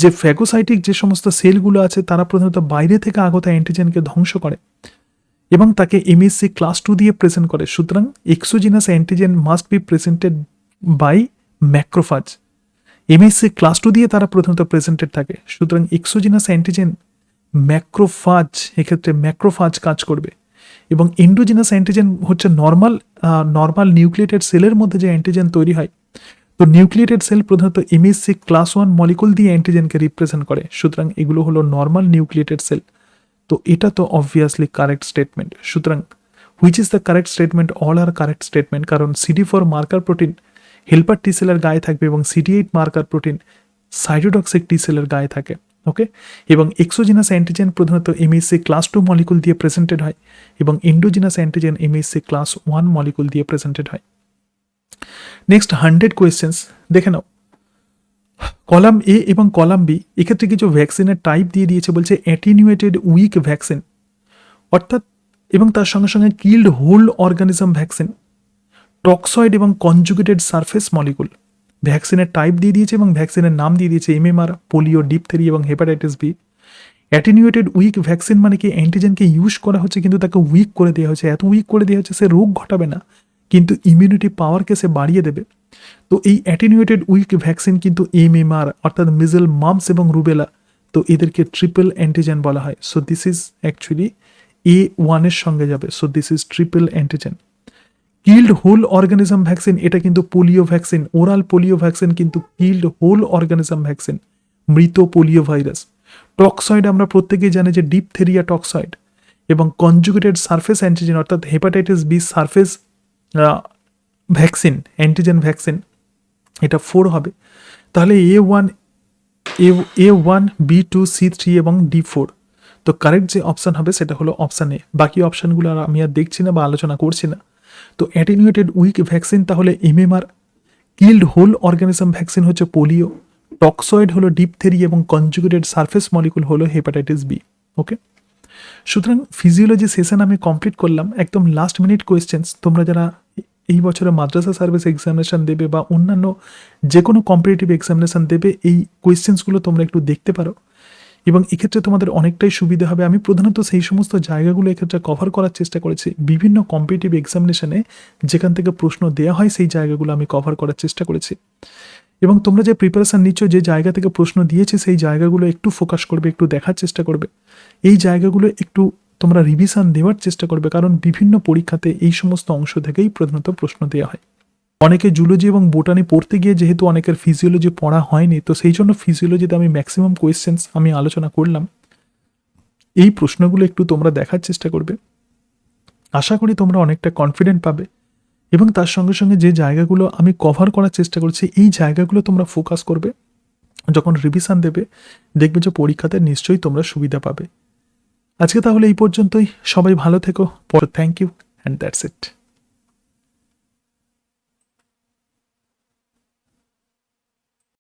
S1: যে phagocytic যে সমস্ত সেলগুলো আছে তারা প্রধানত বাইরে থেকে আগত অ্যান্টিজেনকে ধ্বংস করে এবং তাকে এমএইচসি ক্লাস 2 দিয়ে প্রেজেন্ট করে। সুতরাং exogenous antigen must be presented by macrophage. MHC class 2 দিয়ে তারা প্রধানত প্রেজেন্টেড থাকে। সুতরাং এক্সোজিনাস অ্যান্টিজেন ম্যাক্রোফাজ, এক্ষেত্রে ম্যাক্রোফাজ কাজ করবে, এবং এন্ডোজিনাস অ্যান্টিজেন হচ্ছে নর্মাল নিউক্লিয়েটেড সেলের মধ্যে যে অ্যান্টিজেন তৈরি হয়। তো নিউক্লিয়েটেড সেল প্রধানত এমএইচসি ক্লাস 1 মলিকুল দিয়ে অ্যান্টিজেনকে রিপ্রেজেন্ট করে। সুতরাং এগুলো হলো নর্মাল নিউক্লিয়েটেড সেল। তো এটা তো অবভিয়াসলি কারেক্ট স্টেটমেন্ট। সুতরাং which is the correct statement? All are correct statement, কারণ CD4 marker protein helper T সেলের গায়ে থাকবে এবং CD8 মার্কার প্রোটিন সাইটোটক্সিক টি সেলের গায়ে থাকে। ওকে, এবং এক্সোজিনাস অ্যান্টিজেন প্রধানত এমএইচসি ক্লাস 2 মলিকুল দিয়ে প্রেজেন্টেড হয়, এবং এন্ডোজিনাস অ্যান্টিজেন এমএইচসি ক্লাস 1 মলিকুল দিয়ে প্রেজেন্টেড হয়। নেক্সট 100 কোয়েশ্চেন্স দেখে নাও। কলাম এ এবং কলাম বি, এক্ষেত্রে কিছু ভ্যাকসিনের টাইপ দিয়ে দিয়েছে। বলছে অ্যাটিনিউয়েটেড উইক ভ্যাকসিন, অর্থাৎ, এবং তার সঙ্গে সঙ্গে killed whole organism vaccine, toxoid এবং কনজুগেটেড সারফেস মলিকুল। ভ্যাকসিনের টাইপ দিয়ে দিয়েছে এবং ভ্যাকসিনের নাম দিয়ে দিয়েছে MMR, পোলিও, ডিপথেরি এবং hepatitis B. Attenuated weak vaccine মানে কি, অ্যান্টিজেনকে ইউজ করা হচ্ছে কিন্তু তাকে উইক করে দেওয়া হচ্ছে। এত উইক করে দেওয়া হচ্ছে সে রোগ ঘটাবে না, কিন্তু ইমিউনিটি পাওয়ারকে সে বাড়িয়ে দেবে। তো এই অ্যাটিনিউয়েটেড উইক ভ্যাকসিন কিন্তু MMR, অর্থাৎ মিজল, মাম্পস এবং রুবেলা, তো এদেরকে ট্রিপল অ্যান্টিজেন বলা হয়। So this is actually A1 এর সঙ্গে যাবে। So this is triple antigen. Killed whole organism vaccine, এটা কিন্তু polio vaccine, oral polio vaccine কিন্তু কিল্ড হোল অর্গানিজম ভ্যাকসিন, মৃত পোলিও ভাইরাস। টক্সয়েড আমরা প্রত্যেকেই জানি যে ডিপথেরিয়া টক্সয়েড, এবং কনজুগেটেড সারফেস অ্যান্টিজেন অর্থাৎ hepatitis B surface vaccine, antigen vaccine, এটা 4 হবে। তাহলে A1, B2, C3 এবং D4। তো কারেক্ট যে অপশান হবে সেটা হলো অপশান এ। বাকি অপশানগুলো আমি আর দেখছি না বা আলোচনা করছি না। তো অ্যাটিনিউয়েটেড উইক ভ্যাকসিন তাহলে MMR, killed whole organism vaccine হচ্ছে পোলিও, টক্সয়েড হলো ডিপথেরি এবং কনজুগেটেড সারফেস মলিকুল হলো হেপাটাইটিস বি। ওকে, সুতরাং ফিজিওলজি সেশন আমি কমপ্লিট করলাম। একদম লাস্ট মিনিট কোয়েশ্চেন্স, তোমরা যারা এই বছরে মাদ্রাসা সার্ভিস এক্সামিনেশন দেবে বা অন্যান্য যে কোনো কম্পিটিটিভ এক্সামিনেশন দেবে, এই কোয়েশ্চেন্সগুলো তোমরা একটু দেখতে পারো, এবং এক্ষেত্রে তোমাদের অনেকটাই সুবিধা হবে। আমি প্রধানত সেই সমস্ত জায়গাগুলো এক্ষেত্রে কভার করার চেষ্টা করেছি। বিভিন্ন কম্পিটিটিভ এক্সামিনেশনে যেখান থেকে প্রশ্ন দেওয়া হয় সেই জায়গাগুলো আমি কভার করার চেষ্টা করেছি, এবং তোমরা যে প্রিপারেশান নিচ্ছ, যে জায়গা থেকে প্রশ্ন দিয়েছে সেই জায়গাগুলো একটু ফোকাস করবে, একটু দেখার চেষ্টা করবে। এই জায়গাগুলো একটু তোমরা রিভিশন দেওয়ার চেষ্টা করবে, কারণ বিভিন্ন পরীক্ষাতে এই সমস্ত অংশ থেকেই প্রধানত প্রশ্ন দেওয়া হয়। অনেকে জুলজি এবং বোটানি পড়তে গিয়ে যেহেতু অনেকের ফিজিওলজি পড়া হয়নি, তো সেই জন্য ফিজিওলজিতে আমি ম্যাক্সিমাম কোয়েশ্চেন্স আমি আলোচনা করলাম। এই প্রশ্নগুলো একটু তোমরা দেখার চেষ্টা করবে, আশা করি তোমরা অনেকটা কনফিডেন্ট পাবে। এবং তার সঙ্গে সঙ্গে যে জায়গাগুলো আমি কভার করার চেষ্টা করছি, এই জায়গাগুলো তোমরা ফোকাস করবে। যখন রিভিশন দেবে দেখবে যে পরীক্ষাতে নিশ্চয়ই তোমরা সুবিধা পাবে। আজকে তাহলে এই পর্যন্তই, সবাই ভালো থেকো। Thank you and that's it.